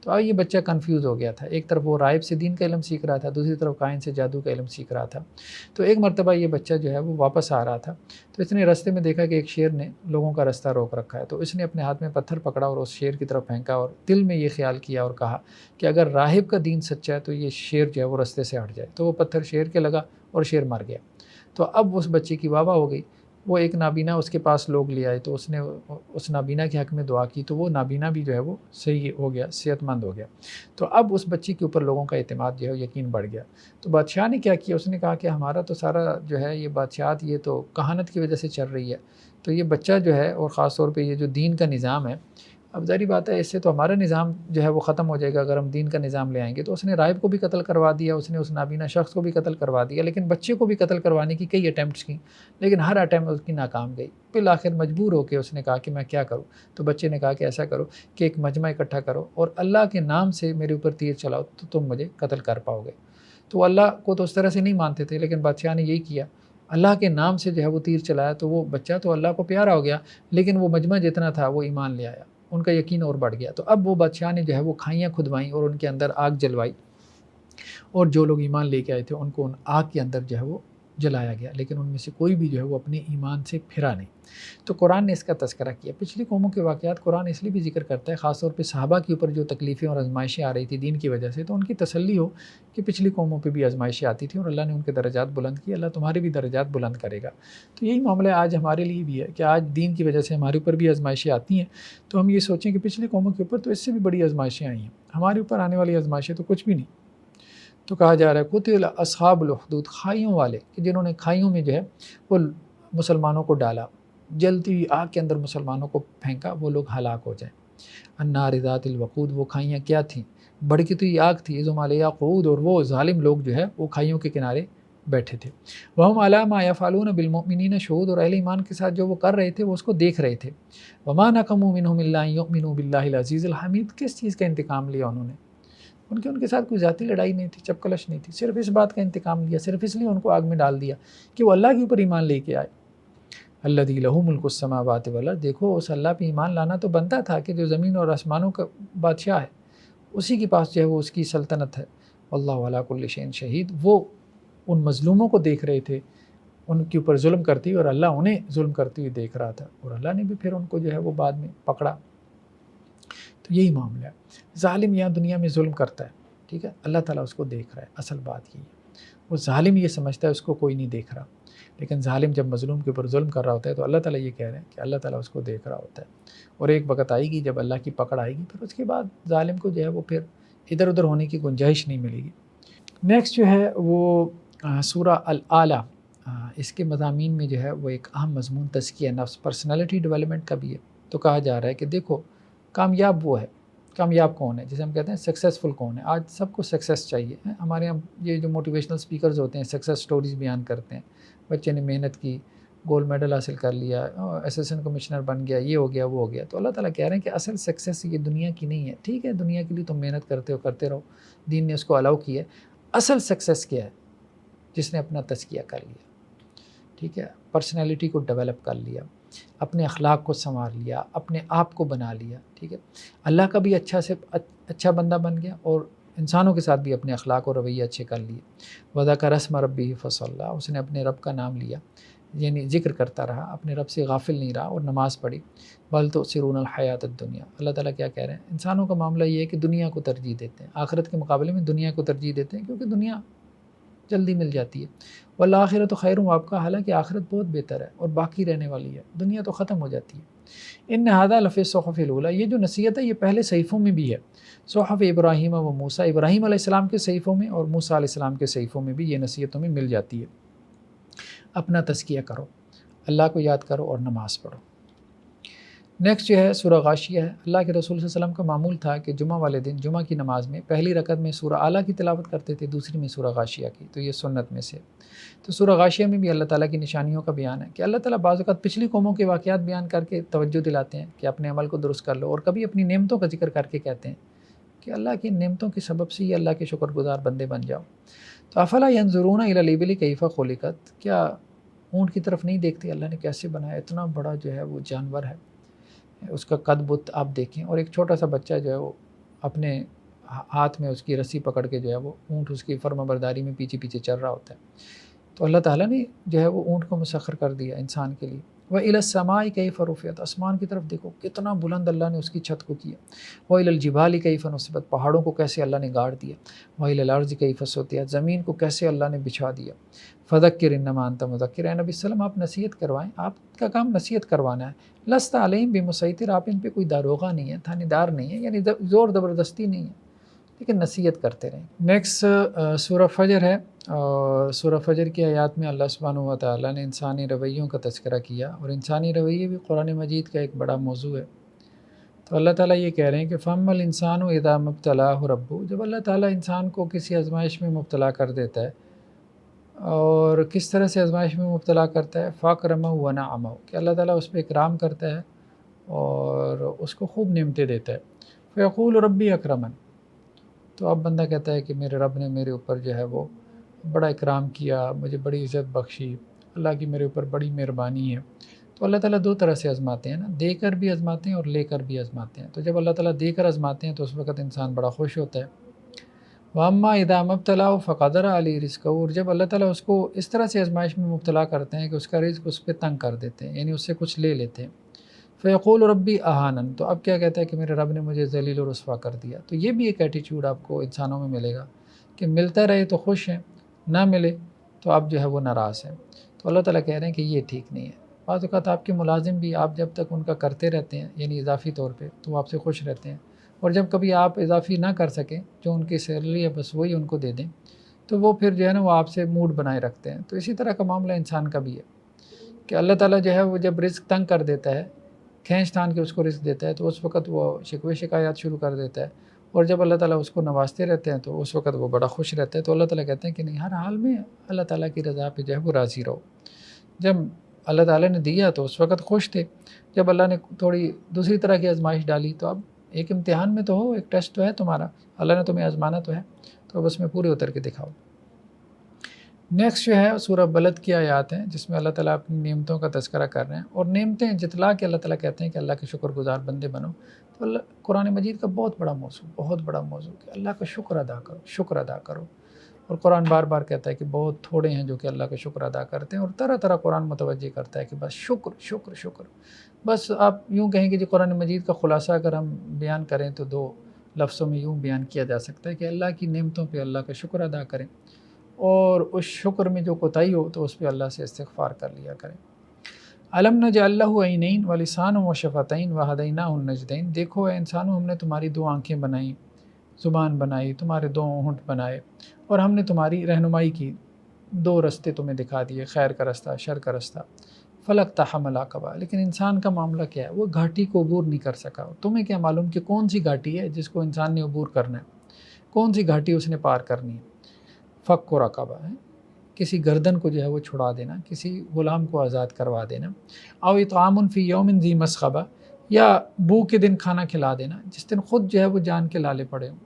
تو یہ بچہ کنفیوز ہو گیا تھا، ایک طرف وہ راہب سے دین کا علم سیکھ رہا تھا، دوسری طرف کاہن سے جادو کا علم سیکھ رہا تھا۔ تو ایک مرتبہ یہ بچہ جو ہے وہ واپس آ رہا تھا، تو اس نے رستے میں دیکھا کہ ایک شیر نے لوگوں کا رستہ روک رکھا ہے، تو اس نے اپنے ہاتھ میں پتھر پکڑا اور اس شیر کی طرف پھینکا اور دل میں یہ خیال کیا اور کہا کہ اگر راہب کا دین سچا ہے تو یہ شیر جو ہے وہ رستے سے ہٹ جائے۔ تو وہ پتھر شیر کے لگا اور شیر مر گیا۔ تو اب اس بچے کی واہ واہ ہو گئی، وہ ایک نابینا اس کے پاس لوگ لے آئے، تو اس نے اس نابینا کے حق میں دعا کی، تو وہ نابینا بھی جو ہے وہ صحیح ہو گیا، صحت مند ہو گیا۔ تو اب اس بچے کے اوپر لوگوں کا اعتماد جو ہے یقین بڑھ گیا۔ تو بادشاہ نے کیا کیا، اس نے کہا کہ ہمارا تو سارا جو ہے یہ بادشاہت یہ تو کہانت کی وجہ سے چل رہی ہے، تو یہ بچہ جو ہے، اور خاص طور پہ یہ جو دین کا نظام ہے، اب ظاہری بات ہے اس سے تو ہمارا نظام جو ہے وہ ختم ہو جائے گا اگر ہم دین کا نظام لے آئیں گے۔ تو اس نے راہب کو بھی قتل کروا دیا، اس نے اس نابینا شخص کو بھی قتل کروا دیا، لیکن بچے کو بھی قتل کروانے کی کئی اٹیمپٹس کی، لیکن ہر اٹیمپٹ اس کی ناکام گئی۔ بالآخر مجبور ہو کے اس نے کہا کہ میں کیا کروں؟ تو بچے نے کہا کہ ایسا کرو کہ ایک مجمع اکٹھا کرو اور اللہ کے نام سے میرے اوپر تیر چلاؤ تو تم مجھے قتل کر پاؤ گے۔ تو اللہ کو تو اس طرح سے نہیں مانتے تھے، لیکن بادشاہ نے یہی کیا، اللہ کے نام سے جو ہے وہ تیر چلایا، تو وہ بچہ تو اللہ کو پیارا ہو گیا، لیکن وہ مجمع جتنا تھا وہ ایمان لے آیا، ان کا یقین اور بڑھ گیا۔ تو اب وہ بادشاہ نے جو ہے وہ کھائیاں کھدوائیں اور ان کے اندر آگ جلوائی، اور جو لوگ ایمان لے کے آئے تھے ان کو ان آگ کے اندر جو ہے وہ جلایا گیا، لیکن ان میں سے کوئی بھی جو ہے وہ اپنے ایمان سے پھرا نہیں۔ تو قرآن نے اس کا تذکرہ کیا۔ پچھلی قوموں کے واقعات قرآن اس لیے بھی ذکر کرتا ہے، خاص طور پہ صحابہ کے اوپر جو تکلیفیں اور آزمائشیں آ رہی تھی دین کی وجہ سے، تو ان کی تسلی ہو کہ پچھلی قوموں پہ بھی آزمائشیں آتی تھیں اور اللہ نے ان کے درجات بلند کیے، اللہ تمہارے بھی درجات بلند کرے گا۔ تو یہی معاملہ آج ہمارے لیے بھی ہے کہ آج دین کی وجہ سے ہمارے اوپر بھی آزمائشیں آتی ہیں، تو ہم یہ سوچیں کہ پچھلی قوموں کے اوپر تو اس سے بھی بڑی آزمائشیں آئی ہیں، ہمارے اوپر آنے والی آزمائشیں تو کچھ بھی نہیں۔ تو کہا جا رہا ہے قتل اصحاب الحدود، کھائیوں والے، کہ جنہوں نے کھائیوں میں جو ہے وہ مسلمانوں کو ڈالا، جلتی ہوئی آگ کے اندر مسلمانوں کو پھینکا، وہ لوگ ہلاک ہو جائیں۔ النار ذات الوقود، وہ کھائیاں کیا تھیں؟ بھڑکتی ہوئی آگ تھی، اذ ہم علیہا قعود، اور وہ ظالم لوگ جو ہے وہ کھائیوں کے کنارے بیٹھے تھے۔ وہم علی ما یفعلون بالمؤمنین شہود، اور اہل ایمان کے ساتھ جو وہ کر رہے تھے وہ اس کو دیکھ رہے تھے۔ وما نقموا منہم الا ان یؤمنوا باللہ العزیز الحمید، کس چیز کا انتقام لیا انہوں نے؟ ان کے ساتھ کوئی ذاتی لڑائی نہیں تھی، چپکلش نہیں تھی، صرف اس بات کا انتقام لیا، صرف اس لیے ان کو آگ میں ڈال دیا کہ وہ اللہ کے اوپر ایمان لے کے آئے۔ الذی لہ ملک السماوات والارض، دیکھو اس اللہ پہ ایمان لانا تو بنتا تھا کہ جو زمین اور آسمانوں کا بادشاہ ہے اسی کے پاس جو ہے وہ اس کی سلطنت ہے۔ واللہ علی کل شیء شہید، وہ ان مظلوموں کو دیکھ رہے تھے، ان کے اوپر ظلم کرتی، اور اللہ انہیں ظلم کرتے ہوئے دیکھ رہا تھا، اور اللہ نے بھی پھر ان کو جو ہے وہ بعد میں پکڑا۔ تو یہی معاملہ ہے، ظالم یہاں دنیا میں ظلم کرتا ہے، ٹھیک ہے، اللہ تعالیٰ اس کو دیکھ رہا ہے، اصل بات یہ ہے۔ وہ ظالم یہ سمجھتا ہے اس کو کوئی نہیں دیکھ رہا، لیکن ظالم جب مظلوم کے اوپر ظلم کر رہا ہوتا ہے تو اللہ تعالیٰ یہ کہہ رہے ہیں کہ اللہ تعالیٰ اس کو دیکھ رہا ہوتا ہے، اور ایک وقت آئے گی جب اللہ کی پکڑ آئے گی، پھر اس کے بعد ظالم کو جو ہے وہ پھر ادھر ادھر ہونے کی گنجائش نہیں ملے گی۔ نیکسٹ جو ہے وہ سورہ الاعلیٰ، اس کے مضامین میں جو ہے وہ ایک اہم مضمون تزکیہ نفس، پرسنالٹی ڈیولپمنٹ کا بھی ہے۔ تو کہا جا رہا ہے کہ دیکھو کامیاب وہ ہے، کامیاب کون ہے، جسے ہم کہتے ہیں سکسیزفل کون ہے۔ آج سب کو سکسیس چاہیے، ہمارے یہاں یہ جو موٹیویشنل سپیکرز ہوتے ہیں سکسیس سٹوریز بیان کرتے ہیں، بچے نے محنت کی، گولڈ میڈل حاصل کر لیا، اسسٹنٹ کمشنر بن گیا، یہ ہو گیا وہ ہو گیا۔ تو اللہ تعالیٰ کہہ رہے ہیں کہ اصل سکسیس یہ دنیا کی نہیں ہے، ٹھیک ہے دنیا کے لیے تم محنت کرتے ہو، کرتے رہو، دین نے اس کو الاؤ کیا ہے۔ اصل سکسیس کیا ہے؟ جس نے اپنا تزکیہ کر لیا، ٹھیک ہے، پرسنالٹی کو ڈیولپ کر لیا، اپنے اخلاق کو سنوار لیا، اپنے آپ کو بنا لیا، ٹھیک ہے، اللہ کا بھی اچھا بندہ بن گیا، اور انسانوں کے ساتھ بھی اپنے اخلاق اور رویے اچھے کر لیے۔ وذکر اسم ربہ فصلی، اس نے اپنے رب کا نام لیا، یعنی ذکر کرتا رہا، اپنے رب سے غافل نہیں رہا، اور نماز پڑھی۔ بل تؤثرون الحیات الدنیا، اللہ تعالیٰ کیا کہہ رہے ہیں؟ انسانوں کا معاملہ یہ ہے کہ دنیا کو ترجیح دیتے ہیں، آخرت کے مقابلے میں دنیا کو ترجیح دیتے ہیں، کیونکہ دنیا جلدی مل جاتی ہے۔ والآخرۃ خیر و ابقیٰ، حالانکہ آخرت بہت بہتر ہے اور باقی رہنے والی ہے، دنیا تو ختم ہو جاتی ہے۔ ان ھذا لفی الصحف الاولیٰ، یہ جو نصیحت ہے یہ پہلے صحیفوں میں بھی ہے، صحف ابراہیم و موسیٰ، ابراہیم علیہ السلام کے صحیفوں میں اور موسیٰ علیہ السلام کے صحیفوں میں بھی یہ نصیحتوں میں مل جاتی ہے۔ اپنا تزکیہ کرو، اللہ کو یاد کرو اور نماز پڑھو۔ نیکسٹ جو ہے سورہ غاشیہ ہے۔ اللہ کے رسول صلی اللہ علیہ وسلم کا معمول تھا کہ جمعہ والے دن جمعہ کی نماز میں پہلی رکعت میں سورہ اعلیٰ کی تلاوت کرتے تھے، دوسری میں سورہ غاشیہ کی، تو یہ سنت میں سے۔ تو سورہ غاشیہ میں بھی اللہ تعالیٰ کی نشانیوں کا بیان ہے کہ اللہ تعالیٰ بعض اوقات پچھلی قوموں کے واقعات بیان کر کے توجہ دلاتے ہیں کہ اپنے عمل کو درست کر لو، اور کبھی اپنی نعمتوں کا ذکر کر کے کہتے ہیں کہ اللہ کی نعمتوں کی سبب سے یہ اللہ کے شکر گزار بندے بن جاؤ۔ تو افلا ینظرون الی الابل کیف خلقت، کیا اونٹ کی طرف نہیں دیکھتے اللہ نے کیسے بنایا، اتنا بڑا جو ہے وہ جانور ہے، اس کا قد بت آپ دیکھیں، اور ایک چھوٹا سا بچہ جو ہے وہ اپنے ہاتھ میں اس کی رسی پکڑ کے جو ہے وہ اونٹ اس کی فرما برداری میں پیچھے پیچھے چل رہا ہوتا ہے۔ تو اللہ تعالیٰ نے جو ہے وہ اونٹ کو مسخر کر دیا انسان کے لیے۔ وَإِلَى السَّمَاءِ كَيْفَ رُفِعَتْ، آسمان کی طرف دیکھو کتنا بلند اللہ نے اس کی چھت کو کیا۔ وَإِلَى الْجِبَالِ كَيْفَ نُصِبَتْ، پہاڑوں کو کیسے اللہ نے گاڑ دیا۔ وَإِلَى الْأَرْضِ كَيْفَ سُطِحَتْ، زمین کو کیسے اللہ نے بچھا دیا۔ فَذَكِّرْ إِنَّمَا أَنْتَ مُذَكِّرٌ، اے نبی السلام آپ نصیحت کروائیں، آپ کا کام نصیحت کروانا ہے۔ لَسْتَ عَلَيْهِمْ بِمُسَيْطِرٍ، آپ ان پہ کوئی داروغہ نہیں ہے، تھانے دار نہیں ہے، یعنی زور زبردستی نہیں ہے، لیکن نصیحت کرتے رہیں۔ نیکسٹ سورہ فجر ہے، اور سورہ فجر کی آیات میں اللہ سبحانہ و تعالیٰ نے انسانی رویوں کا تذکرہ کیا، اور انسانی رویے بھی قرآن مجید کا ایک بڑا موضوع ہے۔ تو اللہ تعالیٰ یہ کہہ رہے ہیں کہ فَأَمَّا الْإِنسَانُ إِذَا مَا ابْتَلَاهُ رَبُّهُ، جب اللہ تعالیٰ انسان کو کسی آزمائش میں مبتلا کر دیتا ہے، اور کس طرح سے آزمائش میں مبتلا کرتا ہے، فَأَكْرَمَهُ وَنَعَمَهُ، کہ اللہ تعالیٰ اس پہ اکرام کرتا ہے اور اس کو خوب نعمتیں دیتا ہے۔ فَيَقُولُ رَبِّي أَكْرَمَنِ، تو اب بندہ کہتا ہے کہ میرے رب نے میرے اوپر جو ہے وہ بڑا اکرام کیا، مجھے بڑی عزت بخشی، اللہ کی میرے اوپر بڑی مہربانی ہے۔ تو اللہ تعالیٰ دو طرح سے آزماتے ہیں نا، دے کر بھی آزماتے ہیں اور لے کر بھی آزماتے ہیں۔ تو جب اللہ تعالیٰ دے کر آزماتے ہیں تو اس وقت انسان بڑا خوش ہوتا ہے۔ وَأَمَّا إِذَا مَا ابْتَلَاهُ فَقَدَرَ عَلَيْهِ رِزْقَهُ، اور جب اللہ تعالیٰ اس کو اس طرح سے آزمائش میں مبتلا کرتے ہیں کہ اس کا رزق اس پہ تنگ کر دیتے ہیں، یعنی اس سے کچھ لے لیتے ہیں۔ فَيَقُولُ رَبِّي أَهَانَنِ، تو اب کیا کہتا ہے کہ میرے رب نے مجھے ذلیل و رسوا کر دیا۔ تو یہ بھی ایک ایٹیچیوڈ آپ کو انسانوں میں ملے گا کہ ملتا رہے تو خوش ہیں، نہ ملے تو اب جو ہے وہ ناراض ہیں۔ تو اللہ تعالیٰ کہہ رہے ہیں کہ یہ ٹھیک نہیں ہے۔ بعض اوقات آپ کے ملازم بھی آپ جب تک ان کا کرتے رہتے ہیں، یعنی اضافی طور پہ، تو وہ آپ سے خوش رہتے ہیں، اور جب کبھی آپ اضافی نہ کر سکیں، جو ان کی سیلری ہے بس وہی ان کو دے دیں، تو وہ پھر جو ہے نا وہ آپ سے موڈ بنائے رکھتے ہیں۔ تو اسی طرح کا معاملہ انسان کا بھی ہے کہ اللہ تعالیٰ جو ہے وہ جب رزق تنگ کر دیتا ہے، کھینچ تان کے اس کو رزق دیتا ہے، تو اس وقت وہ شکوے شکایات شروع کر دیتا ہے، اور جب اللہ تعالیٰ اس کو نوازتے رہتے ہیں تو اس وقت وہ بڑا خوش رہتا ہے۔ تو اللہ تعالیٰ کہتے ہیں کہ نہیں، ہر حال میں اللہ تعالیٰ کی رضا پہ جو ہے وہ راضی رہو۔ جب اللہ تعالیٰ نے دیا تو اس وقت خوش تھے، جب اللہ نے تھوڑی دوسری طرح کی آزمائش ڈالی تو اب ایک امتحان میں تو ہو، ایک ٹیسٹ تو ہے تمہارا، اللہ نے تمہیں آزمانا تو ہے، تو اب اس میں پورے اتر کے دکھاؤ۔ نیکسٹ جو ہے سورہ بلد کی آیات ہیں، جس میں اللہ تعالیٰ اپنی نعمتوں کا تذکرہ کر رہے ہیں، اور نعمتیں جتلا کے اللہ تعالیٰ کہتے ہیں کہ اللہ کے شکر گزار بندے بنو۔ تو اللہ قرآن مجید کا بہت بڑا موضوع، بہت بڑا موضوع کہ اللہ کا شکر ادا کرو، شکر ادا کرو۔ اور قرآن بار بار کہتا ہے کہ بہت تھوڑے ہیں جو کہ اللہ کا شکر ادا کرتے ہیں، اور طرح طرح قرآن متوجہ کرتا ہے کہ بس شکر شکر شکر۔ بس آپ یوں کہیں کہ جی قرآن مجید کا خلاصہ اگر ہم بیان کریں تو دو لفظوں میں یوں بیان کیا جا سکتا ہے کہ اللہ کی نعمتوں پہ اللہ کا شکر ادا کریں، اور اس شکر میں جو کوتاہی ہو تو اس پہ اللہ سے استغفار کر لیا کریں۔ الم نجعل لہ عینین ولسانا وشفتین وہدیناہ النجدین، دیکھو اے انسانوں، ہم نے تمہاری دو آنکھیں بنائیں، زبان بنائی، تمہارے دو ہونٹ بنائے، اور ہم نے تمہاری رہنمائی کی، دو رستے تمہیں دکھا دیے، خیر کا رستہ، شر کا رستہ۔ فلقتحم العقبہ، لیکن انسان کا معاملہ کیا ہے، وہ گھاٹی کو عبور نہیں کر سکا۔ تمہیں کیا معلوم کہ کون سی گھاٹی ہے جس کو انسان نے عبور کرنا ہے، کون سی گھاٹی اس نے پار کرنی ہے۔ فک و رقبہ ہے، کسی گردن کو جو ہے وہ چھڑا دینا، کسی غلام کو آزاد کروا دینا۔ او اطعام فی یوم ذی مسغبہ، یا بو کے دن کھانا کھلا دینا، جس دن خود جو ہے وہ جان کے لالے پڑے ہوں،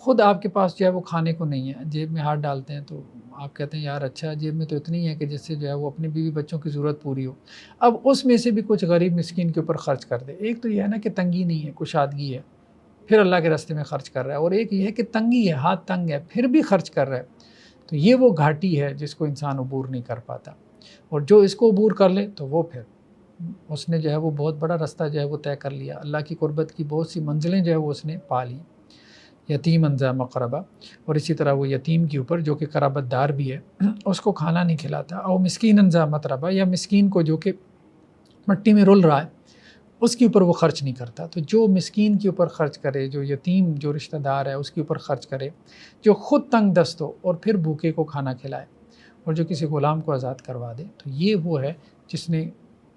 خود آپ کے پاس جو ہے وہ کھانے کو نہیں ہے، جیب میں ہاتھ ڈالتے ہیں تو آپ کہتے ہیں یار اچھا جیب میں تو اتنی ہے کہ جس سے جو ہے وہ اپنی بیوی بچوں کی ضرورت پوری ہو، اب اس میں سے بھی کچھ غریب مسکین کے اوپر خرچ کر دے۔ ایک تو یہ ہے نا کہ تنگی نہیں ہے، کشادگی ہے، پھر اللہ کے راستے میں خرچ کر رہا ہے، اور ایک یہ ہے کہ تنگی ہے، ہاتھ تنگ ہے، پھر بھی خرچ کر رہا ہے۔ تو یہ وہ گھاٹی ہے جس کو انسان عبور نہیں کر پاتا، اور جو اس کو عبور کر لے تو وہ پھر اس نے جو ہے وہ بہت بڑا رستہ جو ہے وہ طے کر لیا، اللہ کی قربت کی بہت سی منزلیں جو ہے وہ اس نے پا لی۔ یتیم ذا مقربہ، اور اسی طرح وہ یتیم کے اوپر جو کہ قرابت دار بھی ہے، اس کو کھانا نہیں کھلاتا۔ او مسکین ذا متربہ، یا مسکین کو جو کہ مٹی میں رل رہا ہے اس کے اوپر وہ خرچ نہیں کرتا۔ تو جو مسکین کے اوپر خرچ کرے، جو یتیم جو رشتہ دار ہے اس کے اوپر خرچ کرے، جو خود تنگ دست ہو اور پھر بھوکے کو کھانا کھلائے، اور جو کسی غلام کو آزاد کروا دے، تو یہ وہ ہے جس نے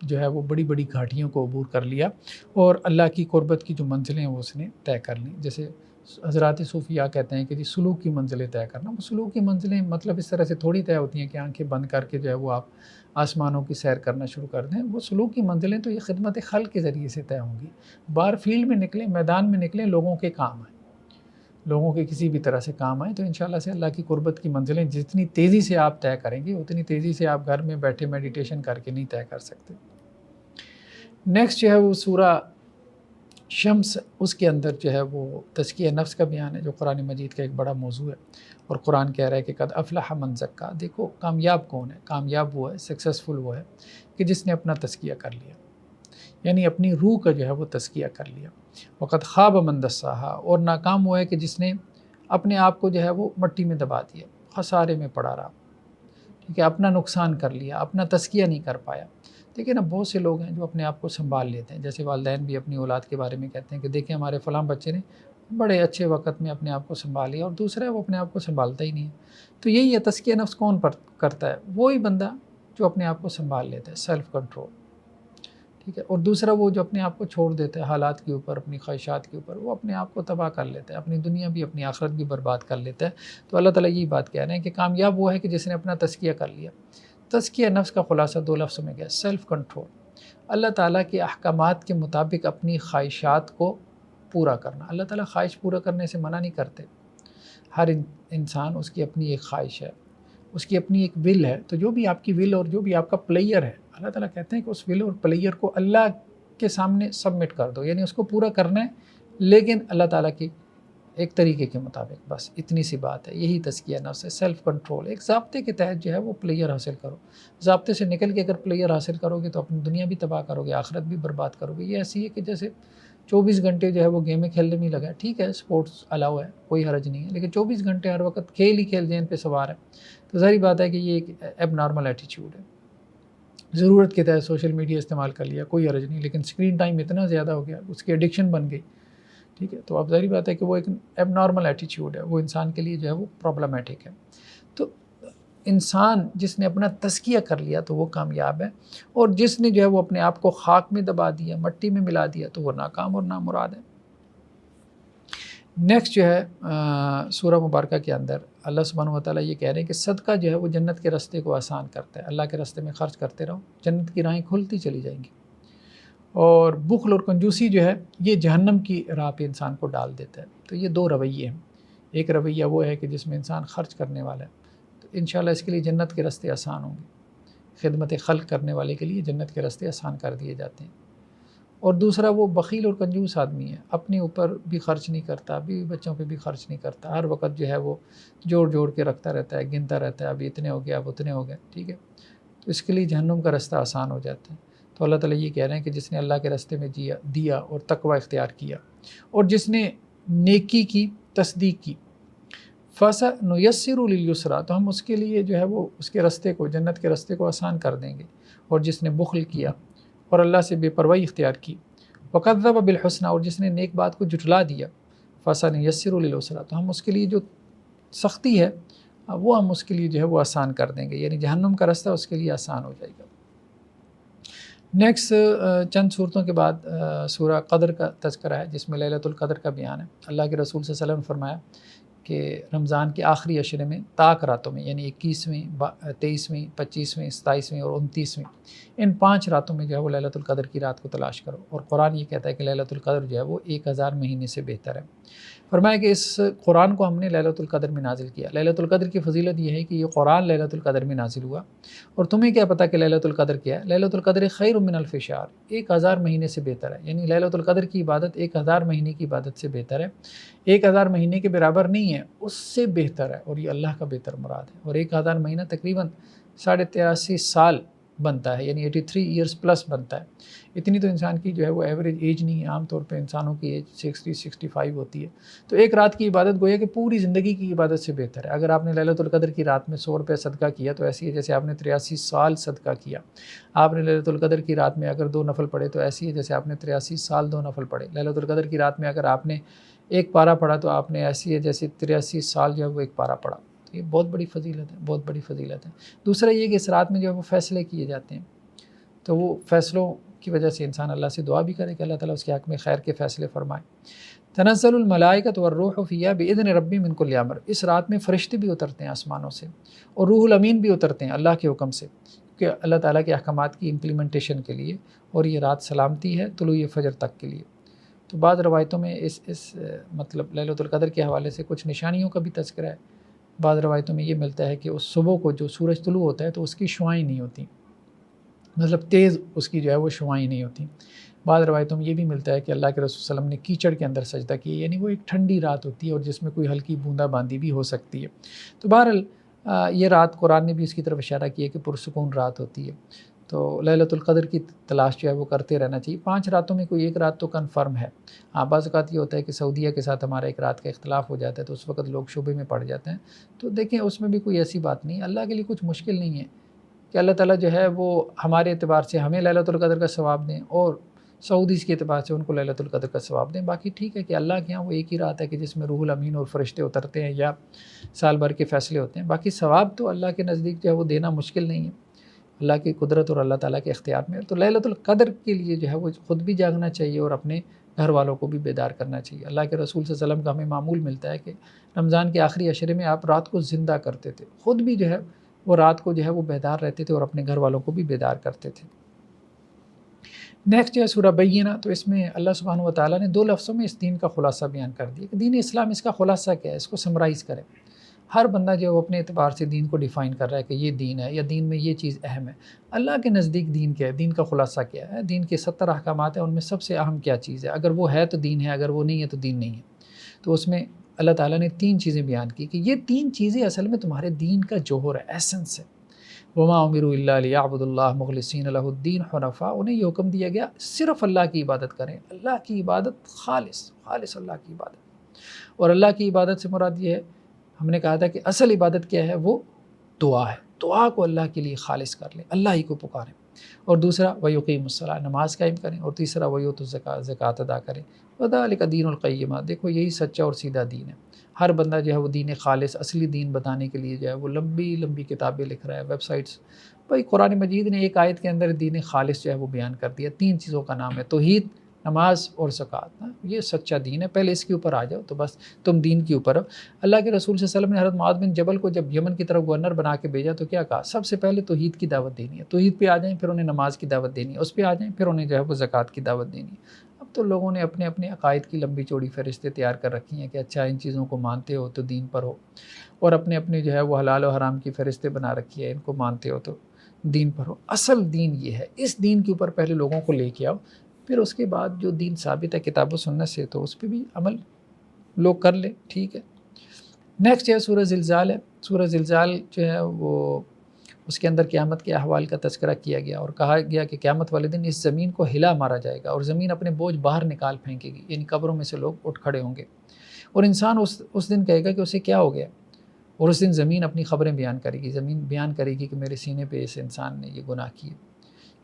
جو ہے وہ بڑی بڑی گھاٹیوں کو عبور کر لیا، اور اللہ کی قربت کی جو منزلیں ہیں وہ اس نے طے کر لیں۔ جیسے حضرات صوفیاء کہتے ہیں کہ جی سلوک کی منزلیں طے کرنا، وہ سلوک کی منزلیں مطلب اس طرح سے تھوڑی طے ہوتی ہیں کہ آنکھیں بند کر کے جو ہے وہ آپ آسمانوں کی سیر کرنا شروع کر دیں۔ وہ سلوک کی منزلیں تو یہ خدمت خلق کے ذریعے سے طے ہوں گی، باہر فیلڈ میں نکلیں، میدان میں نکلیں، لوگوں کے کام ہیں۔ لوگوں کے کسی بھی طرح سے کام آئیں، تو انشاءاللہ سے اللہ کی قربت کی منزلیں جتنی تیزی سے آپ طے کریں گے اتنی تیزی سے آپ گھر میں بیٹھے میڈیٹیشن کر کے نہیں طے کر سکتے۔ نیکسٹ جو ہے وہ سورہ شمس، اس کے اندر جو ہے وہ تزکیہ نفس کا بیان ہے، جو قرآن مجید کا ایک بڑا موضوع ہے، اور قرآن کہہ رہا ہے کہ قد افلح من زکا۔ دیکھو کامیاب کون ہے؟ کامیاب وہ ہے، سکسیسفل وہ ہے کہ جس نے اپنا تزکیہ کر لیا، یعنی اپنی روح کا جو ہے وہ تزکیہ کر لیا۔ وقد خواب من دساہا، اور ناکام وہ ہے کہ جس نے اپنے آپ کو جو ہے وہ مٹی میں دبا دیا، خسارے میں پڑا رہا، ٹھیک ہے، اپنا نقصان کر لیا، اپنا تزکیہ نہیں کر پایا۔ دیکھیں نا، بہت سے لوگ ہیں جو اپنے آپ کو سنبھال لیتے ہیں، جیسے والدین بھی اپنی اولاد کے بارے میں کہتے ہیں کہ دیکھیں ہمارے فلاں بچے نے بڑے اچھے وقت میں اپنے آپ کو سنبھال لیا، اور دوسرا ہے وہ اپنے آپ کو سنبھالتا ہی نہیں ہے۔ تو یہی ہے تزکیہ نفس کون پر کرتا ہے؟ وہی بندہ جو اپنے آپ کو سنبھال لیتا ہے، سیلف کنٹرول، ٹھیک ہے۔ اور دوسرا وہ جو اپنے آپ کو چھوڑ دیتا ہے حالات کے اوپر، اپنی خواہشات کے اوپر، وہ اپنے آپ کو تباہ کر لیتا ہے، اپنی دنیا بھی اپنی آخرت بھی برباد کر لیتا ہے۔ تو اللہ تعالیٰ یہی بات کہہ رہے ہیں کہ کامیاب وہ ہے کہ جس نے اپنا تزکیہ کر لیا۔ تزکیہ نفس کا خلاصہ 2 لفظوں میں گیا، سیلف کنٹرول، اللہ تعالیٰ کے احکامات کے مطابق اپنی خواہشات کو پورا کرنا۔ اللہ تعالیٰ خواہش پورا کرنے سے منع نہیں کرتے، ہر انسان اس کی اپنی ایک خواہش ہے، اس کی اپنی ایک ول ہے، تو جو بھی آپ کی ول اور جو بھی آپ کا پلیئر ہے، اللہ تعالیٰ کہتے ہیں کہ اس ول اور پلیئر کو اللہ کے سامنے سبمٹ کر دو، یعنی اس کو پورا کرنا ہے لیکن اللہ تعالیٰ کی ایک طریقے کے مطابق، بس اتنی سی بات ہے۔ یہی تزکیہ نفس ہے، سیلف کنٹرول، ایک ضابطے کے تحت جو ہے وہ پلیئر حاصل کرو۔ ضابطے سے نکل کے اگر پلیئر حاصل کرو گے تو اپنی دنیا بھی تباہ کرو گے، آخرت بھی برباد کرو گے۔ یہ ایسی ہے کہ جیسے 24 گھنٹے جو ہے وہ گیمیں کھیلنے میں لگا ہے، ٹھیک ہے سپورٹس الاؤ ہے، کوئی حرج نہیں ہے، لیکن 24 گھنٹے ہر وقت کھیل ہی کھیل ذہن پہ سوار ہے، تو ظاہری بات ہے کہ یہ ایک ایب نارمل ایٹیچیوڈ ہے۔ ضرورت کے تحت سوشل میڈیا استعمال کر لیا، کوئی حرج نہیں، لیکن اسکرین ٹائم اتنا زیادہ ہو گیا، اس کی ایڈکشن بن گئی، ٹھیک ہے، تو اب ظاہری بات ہے کہ وہ ایک ایب نارمل ایٹیچیوڈ ہے، وہ انسان کے لیے جو ہے وہ پرابلمٹک ہے۔ تو انسان جس نے اپنا تزکیہ کر لیا تو وہ کامیاب ہے، اور جس نے جو ہے وہ اپنے آپ کو خاک میں دبا دیا، مٹی میں ملا دیا، تو وہ ناکام اور نامراد ہے۔ نیکسٹ جو ہے سورہ مبارکہ کے اندر اللہ سبحانہ و تعالیٰ یہ کہہ رہے ہیں کہ صدقہ جو ہے وہ جنت کے راستے کو آسان کرتا ہے، اللہ کے راستے میں خرچ کرتے رہو، جنت کی راہیں کھلتی چلی جائیں گی۔ اور بخل اور کنجوسی جو ہے یہ جہنم کی راہ پہ انسان کو ڈال دیتا ہے۔ تو یہ 2 رویے ہیں، ایک رویہ وہ ہے کہ جس میں انسان خرچ کرنے والا ہے، تو انشاءاللہ اس کے لیے جنت کے راستے آسان ہوں گے، خدمت خلق کرنے والے کے لیے جنت کے راستے آسان کر دیے جاتے ہیں۔ اور دوسرا وہ بخیل اور کنجوس آدمی ہے، اپنے اوپر بھی خرچ نہیں کرتا، بیوی بچوں پہ بھی خرچ نہیں کرتا، ہر وقت جو ہے وہ جوڑ جوڑ کے رکھتا رہتا ہے، گنتا رہتا ہے، ابھی اتنے ہو گیا، اب اتنے ہو گئے، ٹھیک ہے، تو اس کے لیے جہنم کا راستہ آسان ہو جاتا ہے۔ تو اللہ تعالیٰ یہ کہہ رہے ہیں کہ جس نے اللہ کے راستے میں دیا اور تقوی اختیار کیا، اور جس نے نیکی کی، تصدیق کی، فَسَنُيَسِّرُ لِلْيُسْرَىٰ، تو ہم اس کے لیے جو ہے وہ اس کے راستے کو، جنت کے راستے کو آسان کر دیں گے۔ اور جس نے بخل کیا اور اللہ سے بے پرواہی اختیار کی، وَكَذَّبَ بِالْحُسْنَىٰ، اور جس نے نیک بات کو جھٹلا دیا، فَسَنُيَسِّرُ لِلْعُسْرَىٰ، تو ہم اس کے لیے جو سختی ہے وہ ہم اس کے لیے جو ہے وہ آسان کر دیں گے، یعنی جہنم کا راستہ اس کے لیے آسان ہو جائے گا۔ نیکسٹ چند صورتوں کے بعد سورہ قدر کا تذکرہ ہے، جس میں لیلۃ القدر کا بیان ہے۔ اللہ کے رسول صلی اللہ علیہ وسلم نے فرمایا کہ رمضان کے آخری عشرے میں طاق راتوں میں، یعنی 21ویں، 23ویں، 25ویں، 27ویں اور 29ویں، ان 5 راتوں میں جو ہے وہ لیلۃ القدر کی رات کو تلاش کرو۔ اور قرآن یہ کہتا ہے کہ لیلۃ القدر جو ہے وہ 1000 مہینے سے بہتر ہے۔ فرمایا کہ اس قرآن کو ہم نے لیلۃ القدر میں نازل کیا۔ لیلۃ القدر کی فضیلت یہ ہے کہ یہ قرآن لیلۃ القدر میں نازل ہوا، اور تمہیں کیا پتہ کہ لیلۃ القدر کیا ہے؟ لیلۃ القدر خیر من الف شہر، 1000 مہینے سے بہتر ہے، یعنی لیلۃ القدر کی عبادت 1000 مہینے کی عبادت سے بہتر ہے۔ 1000 مہینے کے برابر نہیں ہے، اس سے بہتر ہے، اور یہ اللہ کا بہتر مراد ہے۔ اور 1000 مہینہ تقریباً 83.5 سال بنتا ہے، یعنی 83 ایئرس پلس بنتا ہے۔ اتنی تو انسان کی جو ہے وہ ایوریج ایج نہیں ہے، عام طور پہ انسانوں کی ایج 60-65 ہوتی ہے۔ تو ایک رات کی عبادت گویا کہ پوری زندگی کی عبادت سے بہتر ہے۔ اگر آپ نے لیلۃ القدر کی رات میں 100 روپے صدقہ کیا تو ایسی ہے جیسے آپ نے 83 سال صدقہ کیا۔ آپ نے لیلۃ القدر کی رات میں اگر 2 نفل پڑھے تو ایسی ہے جیسے آپ نے 83 سال 2 نفل پڑھے۔ لیلۃ القدر کی رات میں اگر آپ نے 1 پارہ پڑھا تو آپ نے ایسی ہے جیسے 83 سال جو ہے وہ 1 پارہ پڑھا۔ تو یہ بہت بڑی فضیلت ہے، بہت بڑی فضیلت ہے۔ دوسرا یہ کہ اس رات میں جو ہے وہ فیصلے کیے جاتے ہیں، تو وہ فیصلوں کی وجہ سے انسان اللہ سے دعا بھی کرے کہ اللہ تعالیٰ اس کے حق میں خیر کے فیصلے فرمائے۔ تنزل الملائکۃ والروح فیہا باذن ربہم من کل امر، اس رات میں فرشتے بھی اترتے ہیں آسمانوں سے، اور روح الامین بھی اترتے ہیں اللہ کے حکم سے، کہ اللہ تعالیٰ کے احکامات کی امپلیمنٹیشن کے لیے، اور یہ رات سلامتی ہے طلوع فجر تک کے لیے۔ تو بعض روایتوں میں اس مطلب لیلۃ القدر کے حوالے سے کچھ نشانیوں کا بھی تذکرہ ہے۔ بعض روایتوں میں یہ ملتا ہے کہ اس صبح کو جو سورج طلوع ہوتا ہے تو اس کی شعاعیں نہیں ہوتی، مطلب تیز اس کی جو ہے وہ شعاعیں نہیں ہوتی۔ بعض روایتوں میں یہ بھی ملتا ہے کہ اللہ کے رسول صلی اللہ علیہ وسلم نے کیچڑ کے اندر سجدہ کیا، یعنی وہ ایک ٹھنڈی رات ہوتی ہے اور جس میں کوئی ہلکی بوندا باندی بھی ہو سکتی ہے۔ تو بہرحال یہ رات قرآن نے بھی اس کی طرف اشارہ کیا کہ پرسکون رات ہوتی ہے، تو لیلۃ القدر کی تلاش جو ہے وہ کرتے رہنا چاہیے۔ 5 راتوں میں کوئی ایک رات تو کنفرم ہے۔ بعض اوقات یہ ہوتا ہے کہ سعودیہ کے ساتھ ہمارا ایک رات کا اختلاف ہو جاتا ہے تو اس وقت لوگ شبے میں پڑ جاتے ہیں، تو دیکھیں اس میں بھی کوئی ایسی بات نہیں، اللہ کے لیے کچھ مشکل نہیں ہے کہ اللہ تعالیٰ جو ہے وہ ہمارے اعتبار سے ہمیں لیلۃ القدر کا ثواب دیں اور سعودیز کے اعتبار سے ان کو لیلۃ القدر کا ثواب دیں۔ باقی ٹھیک ہے کہ اللہ کے یہاں وہ ایک ہی رات ہے کہ جس میں روح الامین اور فرشتے اترتے ہیں یا سال بھر کے فیصلے ہوتے ہیں، باقی ثواب تو اللہ کے نزدیک جو ہے وہ دینا مشکل نہیں ہے، اللہ کی قدرت اور اللہ تعالیٰ کے اختیار میں۔ تو لیلۃ القدر کے لیے جو ہے وہ خود بھی جاگنا چاہیے اور اپنے گھر والوں کو بھی بیدار کرنا چاہیے۔ اللہ کے رسول صلی اللہ علیہ وسلم کا ہمیں معمول ملتا ہے کہ رمضان کے آخری عشرے میں آپ رات کو زندہ کرتے تھے، خود بھی جو ہے وہ رات کو جو ہے وہ بیدار رہتے تھے اور اپنے گھر والوں کو بھی بیدار کرتے تھے۔ نیکسٹ ہے سورہ بینہ، تو اس میں اللہ سبحانہ و تعالیٰ نے 2 لفظوں میں اس دین کا خلاصہ بیان کر دیا کہ دین اسلام اس کا خلاصہ کیا ہے، اس کو سمرائز کریں۔ ہر بندہ جو ہے وہ اپنے اعتبار سے دین کو ڈیفائن کر رہا ہے کہ یہ دین ہے یا دین میں یہ چیز اہم ہے۔ اللہ کے نزدیک دین کیا ہے، دین کا خلاصہ کیا ہے؟ دین کے 70 احکامات ہیں، ان میں سب سے اہم کیا چیز ہے؟ اگر وہ ہے تو دین ہے، اگر وہ نہیں ہے تو دین نہیں ہے۔ تو اس میں اللہ تعالیٰ نے 3 چیزیں بیان کی کہ یہ 3 چیزیں اصل میں تمہارے دین کا جوہر ہے، ایسنس ہے۔ وما امروا الا ليعبدوا الله مخلصین له الدین حنفاء، انہیں یہ حکم دیا گیا صرف اللہ کی عبادت کریں، اللہ کی عبادت خالص اللہ کی عبادت۔ اور اللہ کی عبادت سے مراد یہ ہے، ہم نے کہا تھا کہ اصل عبادت کیا ہے، وہ دعا ہے، دعا کو اللہ کے لیے خالص کر لیں، اللہ ہی کو پکاریں۔ اور دوسرا ویقیم الصلاۃ، نماز قائم کریں، اور تیسرا ویؤتوا الزکاۃ، زکوٰۃ ادا کریں۔ وذلک دین القیمہ، دیکھو یہی سچا اور سیدھا دین ہے۔ ہر بندہ جو ہے وہ دین خالص اصلی دین بتانے کے لیے جو ہے وہ لمبی لمبی کتابیں لکھ رہا ہے، ویب سائٹس۔ بھائی قرآن مجید نے ایک آیت کے اندر دین خالص جو ہے وہ بیان کر دیا، 3 چیزوں کا نام ہے توحید، نماز اور زکوٰۃ۔ یہ سچا دین ہے، پہلے اس کے اوپر آ جاؤ تو بس تم دین کے اوپر ہو۔ اللہ کے رسول صلی اللہ علیہ وسلم نے حضرت معاذ بن جبل کو جب یمن کی طرف گورنر بنا کے بھیجا تو کیا کہا؟ سب سے پہلے توحید کی دعوت دینی ہے، توحید پہ آ جائیں پھر انہیں نماز کی دعوت دینی ہے، اس پہ آ جائیں پھر انہیں جو ہے وہ زکوٰۃ کی دعوت دینی ہے۔ اب تو لوگوں نے اپنے اپنے عقائد کی لمبی چوڑی فہرستیں تیار کر رکھی ہیں کہ اچھا ان چیزوں کو مانتے ہو تو دین پر ہو، اور اپنے اپنے جو ہے وہ حلال و حرام کی فہرستیں بنا رکھی ہے، ان کو مانتے ہو تو دین پر ہو۔ اصل دین یہ ہے، اس دین کے اوپر پہلے لوگوں کو لے کے آؤ، پھر اس کے بعد جو دین ثابت ہے کتاب و سنت سے تو اس پہ بھی عمل لوگ کر لیں، ٹھیک ہے۔ نیکسٹ ہے سورہ زلزال ہے۔ سورہ زلزال جو ہے وہ اس کے اندر قیامت کے احوال کا تذکرہ کیا گیا اور کہا گیا کہ قیامت والے دن اس زمین کو ہلا مارا جائے گا اور زمین اپنے بوجھ باہر نکال پھینکے گی، یعنی قبروں میں سے لوگ اٹھ کھڑے ہوں گے، اور انسان اس دن کہے گا کہ اسے کیا ہو گیا، اور اس دن زمین اپنی خبریں بیان کرے گی، زمین بیان کرے گی کہ میرے سینے پہ اس انسان نے یہ گناہ کیے،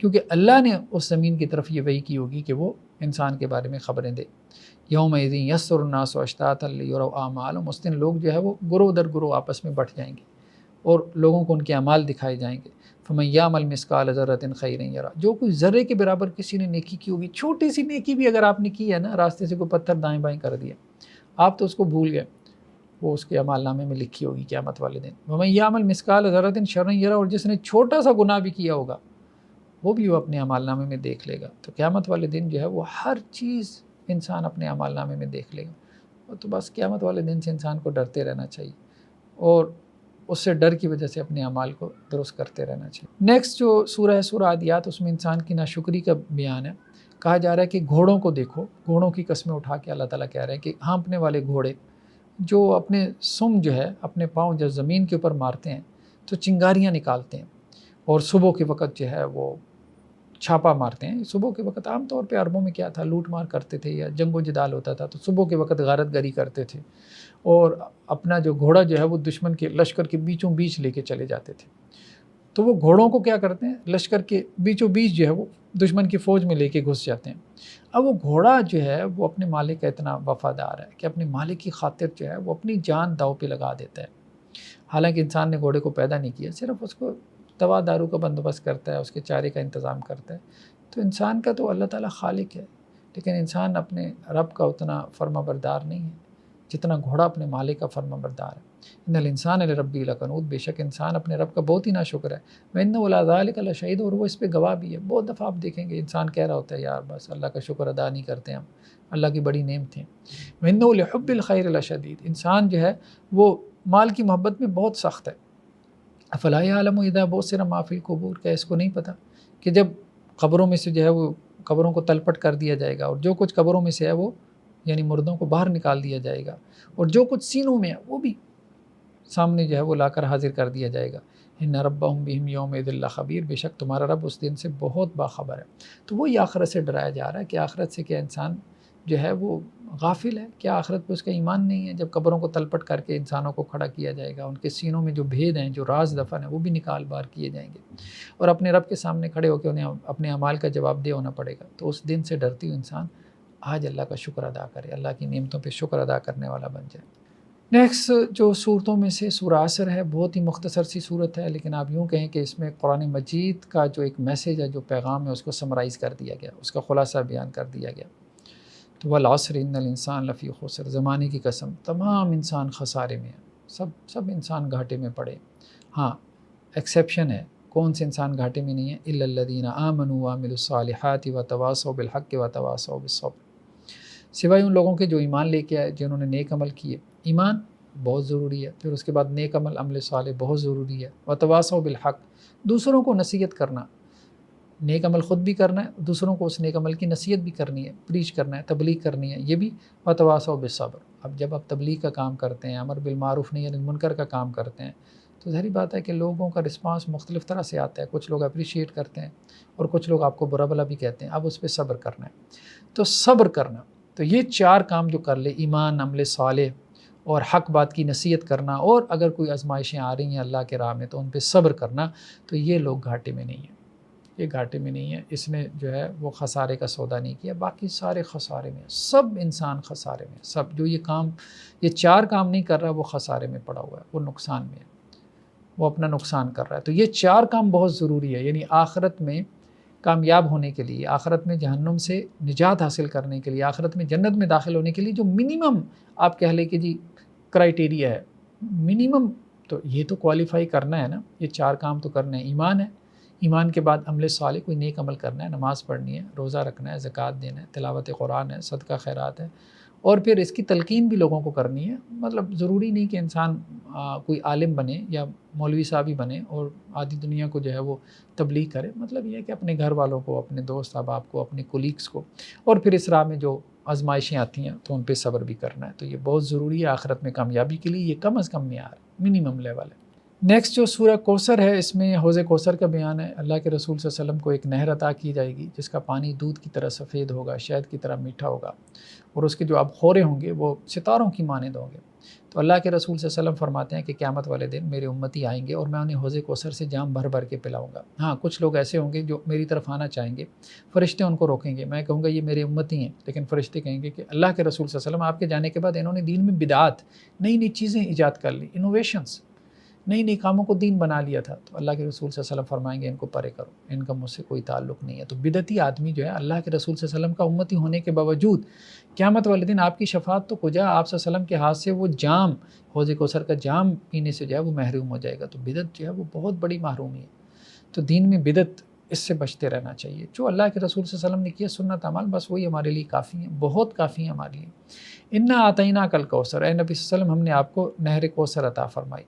کیونکہ اللہ نے اس زمین کی طرف یہ وحی کی ہوگی کہ وہ انسان کے بارے میں خبریں دے۔ یومئذ یصدر الناس اشتاتا لیروا اعمالهم، اس دن لوگ جو ہے وہ گروہ در گروہ آپس میں بٹ جائیں گے اور لوگوں کو ان کے اعمال دکھائے جائیں گے۔ فمن یعمل مثقال ذرۃ خیرا یرہ، جو کوئی ذرے کے برابر کسی نے نیکی کی ہوگی، چھوٹی سی نیکی بھی اگر آپ نے کی ہے نا، راستے سے کوئی پتھر دائیں بائیں کر دیا، آپ تو اس کو بھول گئے، وہ اس کے اعمال نامے میں لکھی ہوگی قیامت والے دن۔ ومن یعمل مثقال ذرۃ شرا یرہ، اور جس نے چھوٹا سا گناہ بھی کیا ہوگا وہ بھی وہ اپنے اعمال نامے میں دیکھ لے گا۔ تو قیامت والے دن جو ہے وہ ہر چیز انسان اپنے اعمال نامے میں دیکھ لے گا، تو بس قیامت والے دن سے انسان کو ڈرتے رہنا چاہیے اور اس سے ڈر کی وجہ سے اپنے اعمال کو درست کرتے رہنا چاہیے۔ نیکسٹ جو سورہ ہے سورہ عادیات، اس میں انسان کی ناشکری کا بیان ہے۔ کہا جا رہا ہے کہ گھوڑوں کو دیکھو، گھوڑوں کی قسمیں اٹھا کے اللہ تعالیٰ کہہ رہے ہیں کہ ہانپنے والے گھوڑے جو اپنے سم جو ہے اپنے پاؤں جب زمین کے اوپر مارتے ہیں تو چنگاریاں نکالتے ہیں، اور صبح کے وقت جو ہے وہ چھاپا مارتے ہیں۔ صبح کے وقت عام طور پہ عربوں میں کیا تھا، لوٹ مار کرتے تھے یا جنگ و جدال ہوتا تھا، تو صبح کے وقت غارت گری کرتے تھے اور اپنا جو گھوڑا جو ہے وہ دشمن کے لشکر کے بیچوں بیچ لے کے چلے جاتے تھے۔ تو وہ گھوڑوں کو کیا کرتے ہیں، لشکر کے بیچوں بیچ جو ہے وہ دشمن کی فوج میں لے کے گھس جاتے ہیں۔ اب وہ گھوڑا جو ہے وہ اپنے مالک کا اتنا وفادار ہے کہ اپنے مالک کی خاطر جو ہے وہ اپنی جان داؤ پہ لگا دیتا ہے۔ حالانکہ انسان نے گھوڑے کو پیدا نہیں کیا، صرف اس کو دوا دارو کا بندوبست کرتا ہے، اس کے چارے کا انتظام کرتا ہے۔ تو انسان کا تو اللہ تعالیٰ خالق ہے، لیکن انسان اپنے رب کا اتنا فرما بردار نہیں ہے، جتنا گھوڑا اپنے مالک کا فرما بردار ہے۔ ان الانسان لربی لکنود، بے شک انسان اپنے رب کا بہت ہی ناشکر ہے۔ وَإِنَّهُ لَذَلِكَ لَشَهِيدٌ، اور وہ اس پہ گواہ بھی ہے۔ بہت دفعہ آپ دیکھیں گے انسان کہہ رہا ہوتا ہے یار بس اللہ کا شکر ادا نہیں کرتے ہم، اللہ کی بڑی نعمتیں۔ وَإِنَّهُ لِحُبِّ الْخَيْرِ لَشَدِيدٌ، انسان جو ہے وہ مال کی محبت میں بہت سخت ہے۔ افلا یعلم اذا بعثر ما فی القبور، کیا اس کو نہیں پتہ کہ جب قبروں میں سے جو ہے وہ قبروں کو تلپٹ کر دیا جائے گا، اور جو کچھ قبروں میں سے ہے وہ یعنی مردوں کو باہر نکال دیا جائے گا، اور جو کچھ سینوں میں ہے وہ بھی سامنے جو ہے وہ لا کر حاضر کر دیا جائے گا۔ ان ربهم بهم یومئذ لخبیر، بے شک تمہارا رب اس دن سے بہت باخبر ہے۔ تو وہی آخرت سے ڈرایا جا رہا ہے کہ آخرت سے کیا انسان جو ہے وہ غافل ہے، کیا آخرت پہ اس کا ایمان نہیں ہے؟ جب قبروں کو تلپٹ کر کے انسانوں کو کھڑا کیا جائے گا، ان کے سینوں میں جو بھید ہیں، جو راز دفن ہیں، وہ بھی نکال بار کیے جائیں گے، اور اپنے رب کے سامنے کھڑے ہو کے انہیں اپنے اعمال کا جواب دہ ہونا پڑے گا۔ تو اس دن سے ڈرتی ہوئی انسان آج اللہ کا شکر ادا کرے، اللہ کی نعمتوں پہ شکر ادا کرنے والا بن جائے۔ نیکسٹ جو صورتوں میں سے سورہ عصر ہے، بہت ہی مختصر سی صورت ہے، لیکن آپ یوں کہیں کہ اس میں قرآن مجید کا جو ایک میسیج ہے، جو پیغام ہے، اس کو سمرائز کر دیا گیا، اس کا خلاصہ بیان کر دیا گیا۔ تو والعصر ان الانسان لفی خسر، زمانے کی قسم تمام انسان خسارے میں ہے، سب انسان گھاٹے میں پڑے۔ ہاں ایکسیپشن ہے، کون سے انسان گھاٹے میں نہیں ہے؟ الا الذین آمنوا وعملوا الصالحات وتواصوا بالحق وتواصوا بالصبر، سوائے ان لوگوں کے جو ایمان لے کے آئے، جنہوں نے نیک عمل کیے۔ ایمان بہت ضروری ہے، پھر اس کے بعد نیک عمل، عمل صالح بہت ضروری ہے۔ وتواصوا بالحق، دوسروں کو نصیحت کرنا، نیک عمل خود بھی کرنا ہے، دوسروں کو اس نیک عمل کی نصیحت بھی کرنی ہے، پریچ کرنا ہے، تبلیغ کرنی ہے، یہ بھی۔ وتواصوا بالصبر، اب جب آپ تبلیغ کا کام کرتے ہیں، امر بالمعروف نہی عن المنکر کا کام کرتے ہیں، تو ظاہری بات ہے کہ لوگوں کا رسپانس مختلف طرح سے آتا ہے، کچھ لوگ اپریشیٹ کرتے ہیں اور کچھ لوگ آپ کو برا بھلا بھی کہتے ہیں، اب اس پہ صبر کرنا ہے۔ تو صبر کرنا، تو یہ چار کام جو کر لے، ایمان، عمل صالح اور حق بات کی نصیحت کرنا، اور اگر کوئی آزمائشیں آ رہی ہیں اللہ کے راہ میں تو ان پہ صبر کرنا، تو یہ لوگ گھاٹے میں نہیں ہیں، یہ گھاٹے میں نہیں ہے، اس نے جو ہے وہ خسارے کا سودا نہیں کیا۔ باقی سارے خسارے میں، سب انسان خسارے میں، سب جو یہ چار کام نہیں کر رہا وہ خسارے میں پڑا ہوا ہے، وہ نقصان میں ہے، وہ اپنا نقصان کر رہا ہے۔ تو یہ چار کام بہت ضروری ہے، یعنی آخرت میں کامیاب ہونے کے لیے، آخرت میں جہنم سے نجات حاصل کرنے کے لیے، آخرت میں جنت میں داخل ہونے کے لیے جو منیمم آپ کہہ لیں کہ جی کرائیٹیریا ہے، منیمم تو یہ تو کوالیفائی کرنا ہے نا، یہ چار کام تو کرنا ہے۔ ایمان ہے، ایمان کے بعد عمل صالح، کوئی نیک عمل کرنا ہے، نماز پڑھنی ہے، روزہ رکھنا ہے، زکوٰۃ دینا ہے، تلاوت قرآن ہے، صدقہ خیرات ہے، اور پھر اس کی تلقین بھی لوگوں کو کرنی ہے۔ مطلب ضروری نہیں کہ انسان کوئی عالم بنے یا مولوی صاحب ہی بنے اور آدھی دنیا کو جو ہے وہ تبلیغ کرے، مطلب یہ ہے کہ اپنے گھر والوں کو، اپنے دوست احباب کو، اپنے کولیگس کو، اور پھر اس راہ میں جو آزمائشیں آتی ہیں تو ان پہ صبر بھی کرنا ہے۔ تو یہ بہت ضروری ہے آخرت میں کامیابی کے لیے، یہ کم از کم معیار، منیمم لیول ہے۔ نیکسٹ جو سورہ کوثر ہے، اس میں حوض کوثر کا بیان ہے۔ اللہ کے رسول صلی اللہ علیہ وسلم کو ایک نہر عطا کی جائے گی جس کا پانی دودھ کی طرح سفید ہوگا، شہد کی طرح میٹھا ہوگا، اور اس کے جو آبخورے ہوں گے وہ ستاروں کی مانند ہوں گے۔ تو اللہ کے رسول صلی اللہ علیہ وسلم فرماتے ہیں کہ قیامت والے دن میرے امتی آئیں گے اور میں انہیں حوض کوثر سے جام بھر بھر کے پلاؤں گا۔ ہاں کچھ لوگ ایسے ہوں گے جو میری طرف آنا چاہیں گے، فرشتے ان کو روکیں گے، میں کہوں گا یہ میرے امتی ہیں، لیکن فرشتے کہیں گے کہ اللہ کے رسول صلی اللہ علیہ وسلم آپ کے جانے کے بعد انہوں نے دین میں بدعات، نئی نئی چیزیں ایجاد کر لی، انوویشنز، نئی نئی کاموں کو دین بنا لیا تھا۔ تو اللہ کے رسول صلی اللہ علیہ وسلم فرمائیں گے ان کو پرے کرو، ان کا مجھ سے کوئی تعلق نہیں ہے۔ تو بدعتی آدمی جو ہے اللہ کے رسول صلی اللہ علیہ وسلم کا امتی ہونے کے باوجود قیامت والے دن آپ کی شفاعت تو کجا، آپ صلی اللہ علیہ وسلم کے ہاتھ سے وہ جام، حوض کوثر کا جام پینے سے جو ہے وہ محروم ہو جائے گا۔ تو بدعت جو ہے وہ بہت بڑی محرومی ہے۔ تو دین میں بدعت، اس سے بچتے رہنا چاہیے۔ جو اللہ کے رسول صلی اللہ علیہ وسلم نے کیا سنت اعمال، بس وہی ہمارے لیے کافی ہیں، بہت کافی ہیں ہمارے لیے۔ انا اعطیناک الکوثر، اے نبی صلی اللہ علیہ وسلم ہم نے آپ کو نہر کوثر عطا فرمائی۔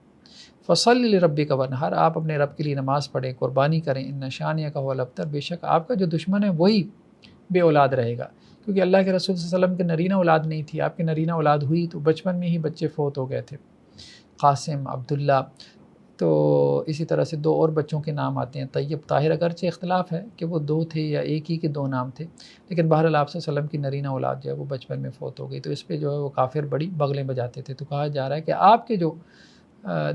فصلی لربک وانحر، آپ اپنے رب کے لیے نماز پڑھیں، قربانی کریں۔ ان شانئک هو الابتر، بے شک آپ کا جو دشمن ہے وہی بے اولاد رہے گا، کیونکہ اللہ کے رسول صلی اللہ علیہ وسلم کے نرینہ اولاد نہیں تھی، آپ کے نرینہ اولاد ہوئی تو بچپن میں ہی بچے فوت ہو گئے تھے، قاسم، عبداللہ۔ تو اسی طرح سے دو اور بچوں کے نام آتے ہیں، طیب، طاہر، اگرچہ اختلاف ہے کہ وہ دو تھے یا ایک ہی کے دو نام تھے، لیکن بہرحال آپ صلی اللہ علیہ وسلم کی نرینہ اولاد جو ہے وہ بچپن میں فوت ہو گئی، تو اس پہ جو ہے وہ کافر بڑی بغلیں بجاتے تھے۔ تو کہا جا رہا ہے کہ آپ کے جو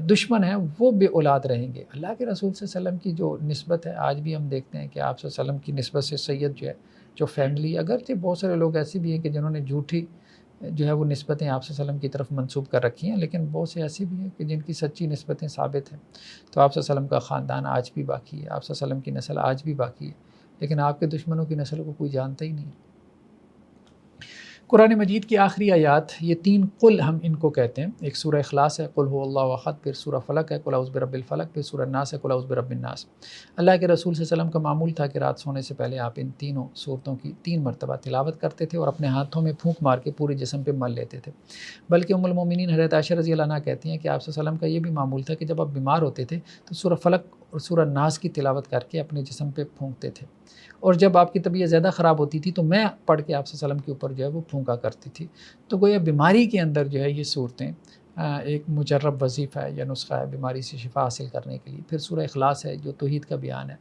دشمن ہیں وہ بے اولاد رہیں گے۔ اللہ کے رسول صلی اللہ علیہ وسلم کی جو نسبت ہے، آج بھی ہم دیکھتے ہیں کہ آپ صلی اللہ علیہ وسلم کی نسبت سے سید جو ہے، جو فیملی، اگرچہ بہت سارے لوگ ایسے بھی ہیں کہ جنہوں نے جھوٹی جو ہے وہ نسبتیں آپ صلی اللہ علیہ وسلم کی طرف منسوب کر رکھی ہیں، لیکن بہت سے ایسے بھی ہیں کہ جن کی سچی نسبتیں ثابت ہیں۔ تو آپ صلی اللہ علیہ وسلم کا خاندان آج بھی باقی ہے، آپ صلی اللہ علیہ وسلم کی نسل آج بھی باقی ہے، لیکن آپ کے دشمنوں کی نسل کو کوئی جانتا ہی نہیں۔ قرآن مجید کی آخری آیات یہ 3 قل ہم ان کو کہتے ہیں. ایک سورہ اخلاص ہے قل هو اللہ احد، پھر سورہ فلق ہے قل اعوذ برب الفلق، پھر سورہ ناس ہے قل اعوذ برب الناس. اللہ کے رسول صلی اللہ علیہ وسلم کا معمول تھا کہ رات سونے سے پہلے آپ ان تینوں صورتوں کی 3 مرتبہ تلاوت کرتے تھے اور اپنے ہاتھوں میں پھونک مار کے پورے جسم پہ مل لیتے تھے. بلکہ ام المومنین حضرت عائشہ رضی اللہ عنہا کہتی ہیں کہ آپ صلی اللہ علیہ وسلم کا یہ بھی معمول تھا کہ جب آپ بیمار ہوتے تھے تو سورہ فلق اور سورہ ناس کی تلاوت کر کے اپنے جسم پہ پھونکتے تھے، اور جب آپ کی طبیعت زیادہ خراب ہوتی تھی تو میں پڑھ کے آپ صلی اللہ علیہ وسلم کے اوپر جو ہے وہ پھونکا کرتی تھی. تو گویا بیماری کے اندر جو ہے یہ صورتیں ایک مجرب وظیفہ ہے یا نسخہ ہے بیماری سے شفا حاصل کرنے کے لیے. پھر سورہ اخلاص ہے جو توحید کا بیان ہے.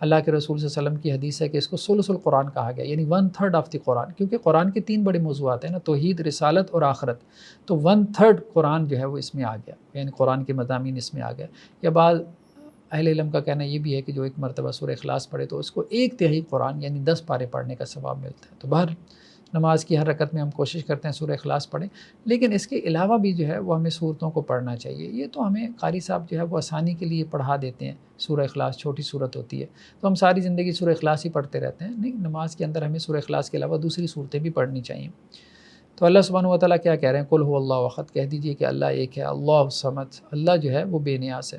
اللہ کے رسول صلی اللہ علیہ وسلم کی حدیث ہے کہ اس کو ثلث القرآن کہا گیا، یعنی 1/3 آف دی قرآن، کیونکہ قرآن کے 3 بڑے موضوعات ہیں نا، توحید، رسالت اور آخرت. تو 1/3 قرآن جو ہے وہ اس میں آ گیا، یعنی قرآن کے مضامین اس میں آ گئے. یا بعض اہل علم کا کہنا یہ بھی ہے کہ جو ایک مرتبہ سورہ اخلاص پڑھے تو اس کو 1/3 قرآن یعنی 10 پارے پڑھنے کا ثواب ملتا ہے. تو باہر نماز کی ہر رکعت میں ہم کوشش کرتے ہیں سورہ اخلاص پڑھیں، لیکن اس کے علاوہ بھی جو ہے وہ ہمیں صورتوں کو پڑھنا چاہیے. یہ تو ہمیں قاری صاحب جو ہے وہ آسانی کے لیے پڑھا دیتے ہیں. سورہ اخلاص چھوٹی صورت ہوتی ہے تو ہم ساری زندگی سورہ اخلاص ہی پڑھتے رہتے ہیں. نہیں، نماز کے اندر ہمیں سورہ اخلاص کے علاوہ دوسری صورتیں بھی پڑھنی چاہیے. تو اللہ سبحانہ و تعالیٰ کیا کہہ رہے ہیں؟ قل هو اللہ احد، کہہ دیجئے کہ اللہ ایک ہے، اللہ الصمد، اللہ جو ہے وہ بے نیاز ہے،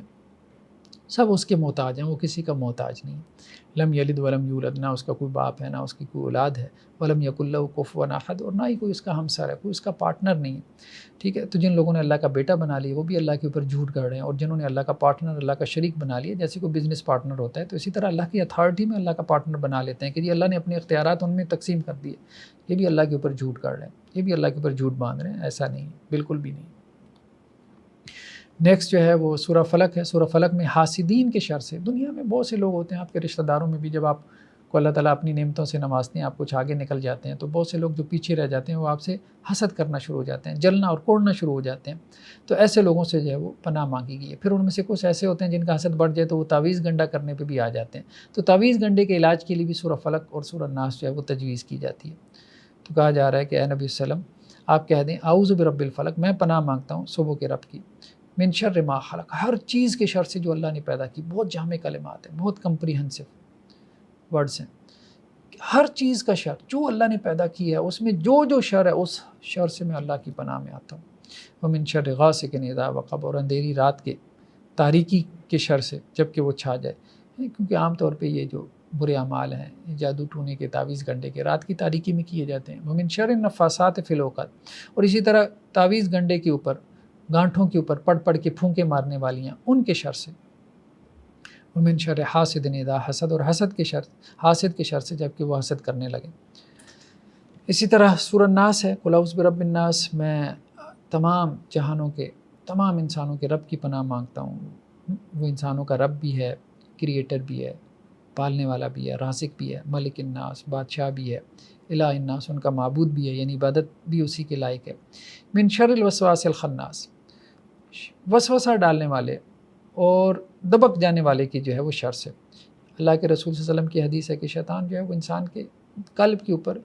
سب اس کے محتاج ہیں، وہ کسی کا محتاج نہیں. لم یلد ولم یولد، نہ اس کا کوئی باپ ہے نہ اس کی کوئی اولاد ہے. ولم یکن لہ کفوا احد، اور نہ ہی کوئی اس کا ہمسر ہے، کوئی اس کا پارٹنر نہیں ہے. ٹھیک ہے، تو جن لوگوں نے اللہ کا بیٹا بنا لیا وہ بھی اللہ کے اوپر جھوٹ گڑھ رہے ہیں، اور جنہوں نے اللہ کا پارٹنر، اللہ کا شریک بنا لیا، جیسے کوئی بزنس پارٹنر ہوتا ہے تو اسی طرح اللہ کی اتھارٹی میں اللہ کا پارٹنر بنا لیتے ہیں کہ جی اللہ نے اپنے اختیارات ان میں تقسیم کر دیے. یہ بھی اللہ کے اوپر جھوٹ گڑھ رہے ہیں، یہ بھی اللہ کے اوپر جھوٹ باندھ رہے ہیں. ایسا نہیں ہے، بالکل بھی نہیں. نیکسٹ جو ہے وہ سورہ فلق ہے. سورہ فلق میں حاسدین کے شر سے، دنیا میں بہت سے لوگ ہوتے ہیں، آپ کے رشتہ داروں میں بھی جب آپ کو اللہ تعالیٰ اپنی نعمتوں سے نوازتے ہیں، آپ کچھ آگے نکل جاتے ہیں تو بہت سے لوگ جو پیچھے رہ جاتے ہیں وہ آپ سے حسد کرنا شروع ہو جاتے ہیں، جلنا اور کوڑنا شروع ہو جاتے ہیں. تو ایسے لوگوں سے جو ہے وہ پناہ مانگی گئی ہے. پھر ان میں سے کچھ ایسے ہوتے ہیں جن کا حسد بڑھ جائے تو وہ تعویذ گنڈا کرنے پہ بھی آ جاتے ہیں. تو تعویذ گنڈے کے علاج کے لیے بھی سورہ فلق اور سورہ ناس جو ہے وہ تجویز کی جاتی ہے. تو کہا جا رہا ہے کہ اے نبی صلی اللہ علیہ وسلم آپ کہہ دیں اعوذ برب الفلق، میں پناہ مانگتا ہوں صبح کے رب کی، من شر ما خلق، ہر چیز کے شر سے جو اللہ نے پیدا کی. بہت جامع کلمات ہیں، بہت کمپریہنسو ورڈز ہیں. ہر چیز کا شر جو اللہ نے پیدا کی ہے اس میں جو شر ہے اس شر سے میں اللہ کی پناہ میں آتا ہوں. ومن شر غاسق اذا وقب، اور اندھیری رات کے، تاریکی کے شر سے جب کہ وہ چھا جائے. کیونکہ عام طور پہ یہ جو برے اعمال ہیں، جادو ٹونے کے، تعویذ گنڈے کے، رات کی تاریکی میں کیے جاتے ہیں. ومن شر النفاثات فی العقد، اور اسی طرح تعویذ گنڈے کے اوپر، گانٹھوں کے اوپر پڑھ کے پھونکے مارنے والیاں، ان کے شر سے. ومن شر حاسد اذا حسد، اور حاسد کے شر سے جب کہ وہ حسد کرنے لگے. اسی طرح سورہ ناس ہے قل اعوذ برب الناس، میں تمام جہانوں کے، تمام انسانوں کے رب کی پناہ مانگتا ہوں. وہ انسانوں کا رب بھی ہے، کریٹر بھی ہے، پالنے والا بھی ہے، رازق بھی ہے، ملک الناس، بادشاہ بھی ہے، الہ الناس، ان کا معبود بھی ہے، یعنی عبادت بھی اسی کے لائق ہے. من شر الوسواس الخناس، وسوسہ ڈالنے والے اور دبک جانے والے کی جو ہے وہ شر سے. اللہ کے رسول صلی اللہ علیہ وسلم کی حدیث ہے کہ شیطان جو ہے وہ انسان کے قلب کے اوپر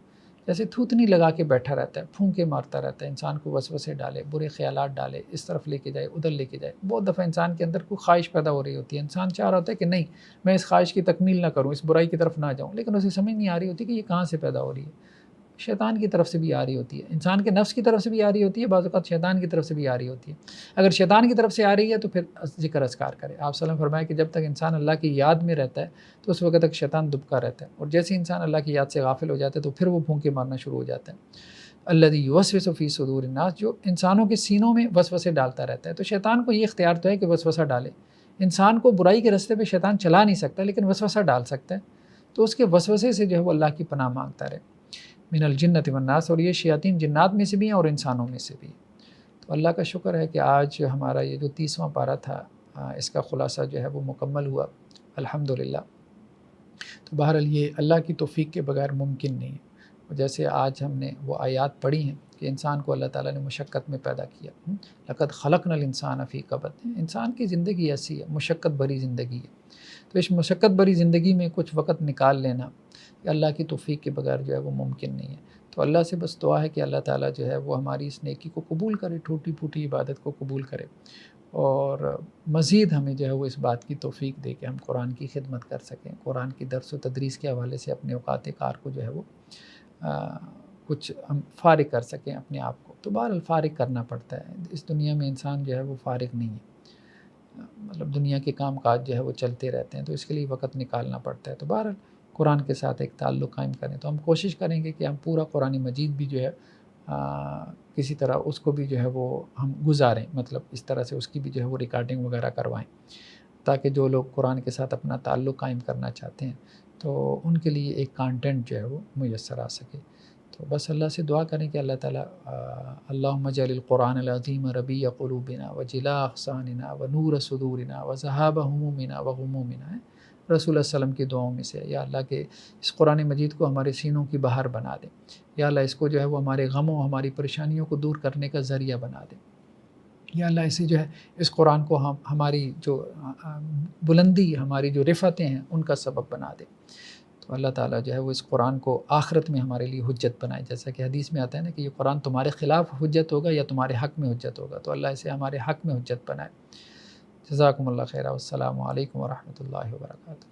جیسے تھوتنی لگا کے بیٹھا رہتا ہے، پھونکے مارتا رہتا ہے، انسان کو وسوسے ڈالے، برے خیالات ڈالے، اس طرف لے کے جائے، ادھر لے کے جائے. بہت دفعہ انسان کے اندر کوئی خواہش پیدا ہو رہی ہوتی ہے، انسان چاہ رہا ہوتا ہے کہ نہیں میں اس خواہش کی تکمیل نہ کروں، اس برائی کی طرف نہ جاؤں، لیکن اسے سمجھ نہیں آ رہی ہوتی کہ یہ کہاں سے پیدا ہو رہی ہے. شیطان کی طرف سے بھی آ رہی ہوتی ہے، انسان کے نفس کی طرف سے بھی آ رہی ہوتی ہے، بعض اوقات شیطان کی طرف سے بھی آ رہی ہوتی ہے. اگر شیطان کی طرف سے آ رہی ہے تو پھر ذکر اذکار کرے. آپ صلی اللہ علیہ وسلم فرمایا کہ جب تک انسان اللہ کی یاد میں رہتا ہے تو اس وقت تک شیطان دبکا رہتا ہے، اور جیسے انسان اللہ کی یاد سے غافل ہو جاتا ہے تو پھر وہ پھونکے مارنا شروع ہو جاتا ہے. الذی یوسوس فی صدور الناس، جو انسانوں کے سینوں میں وسوسے ڈالتا رہتا ہے. تو شیطان کو یہ اختیار تو ہے کہ وسوسہ ڈالے. انسان کو برائی کے راستے پہ شیطان چلا نہیں سکتا لیکن وسوسہ ڈال سکتا ہے. تو اس کے وسوسے سے جو ہے وہ اللہ کی پناہ مانگتا رہے. من الجنۃ والناس، اور یہ شیاطین جنات میں سے بھی ہیں اور انسانوں میں سے بھی. تو اللہ کا شکر ہے کہ آج ہمارا یہ جو 30واں پارہ تھا اس کا خلاصہ جو ہے وہ مکمل ہوا الحمدللہ. تو بہرحال یہ اللہ کی توفیق کے بغیر ممکن نہیں ہے. جیسے آج ہم نے وہ آیات پڑھی ہیں کہ انسان کو اللہ تعالیٰ نے مشقت میں پیدا کیا. لقد خلقنا الانسان فی کبد، انسان کی زندگی ایسی ہے، مشقت بھری زندگی ہے. تو اس مشقت بھری زندگی میں کچھ وقت نکال لینا اللہ کی توفیق کے بغیر جو ہے وہ ممکن نہیں ہے. تو اللہ سے بس دعا ہے کہ اللہ تعالیٰ جو ہے وہ ہماری اس نیکی کو قبول کرے، ٹوٹی پھوٹی عبادت کو قبول کرے، اور مزید ہمیں جو ہے وہ اس بات کی توفیق دے کہ ہم قرآن کی خدمت کر سکیں، قرآن کی درس و تدریس کے حوالے سے اپنے اوقات کار کو جو ہے وہ کچھ ہم فارغ کر سکیں اپنے آپ کو. تو بہرحال فارغ کرنا پڑتا ہے. اس دنیا میں انسان جو ہے وہ فارغ نہیں ہے، مطلب دنیا کے کام کاج جو ہے وہ چلتے رہتے ہیں، تو اس کے لیے وقت نکالنا پڑتا ہے. تو بہرحال قرآن کے ساتھ ایک تعلق قائم کریں. تو ہم کوشش کریں گے کہ ہم پورا قرآن مجید بھی جو ہے کسی طرح اس کو بھی جو ہے وہ ہم گزاریں، مطلب اس طرح سے اس کی بھی جو ہے وہ ریکارڈنگ وغیرہ کروائیں، تاکہ جو لوگ قرآن کے ساتھ اپنا تعلق قائم کرنا چاہتے ہیں تو ان کے لیے ایک کانٹینٹ جو ہے وہ میسر آ سکے. تو بس اللہ سے دعا کریں کہ اللہ تعالیٰ اللہم اجعل القرآن العظیم ربیع قلوبنا وجلاء احزاننا ونور صدورنا وذہاب ہمومنا وغمومنا. رسول اللہ علیہ وسلم کی دعاؤں میں سے، یا اللہ کے اس قرآن مجید کو ہمارے سینوں کی بہار بنا دے. یا اللہ اس کو جو ہے وہ ہمارے غموں ہماری پریشانیوں کو دور کرنے کا ذریعہ بنا دے. یا اللہ اسے جو ہے اس قرآن کو ہماری جو بلندی، ہماری جو رفعتیں ہیں ان کا سبب بنا دے. تو اللہ تعالیٰ جو ہے وہ اس قرآن کو آخرت میں ہمارے لیے حجت بنائے. جیسا کہ حدیث میں آتا ہے نا کہ یہ قرآن تمہارے خلاف حجت ہوگا یا تمہارے حق میں حجت ہوگا. تو اللہ اسے ہمارے حق میں حجت بنائے. جزاکم اللہ خیر. والسلام علیکم ورحمۃ اللہ وبرکاتہ.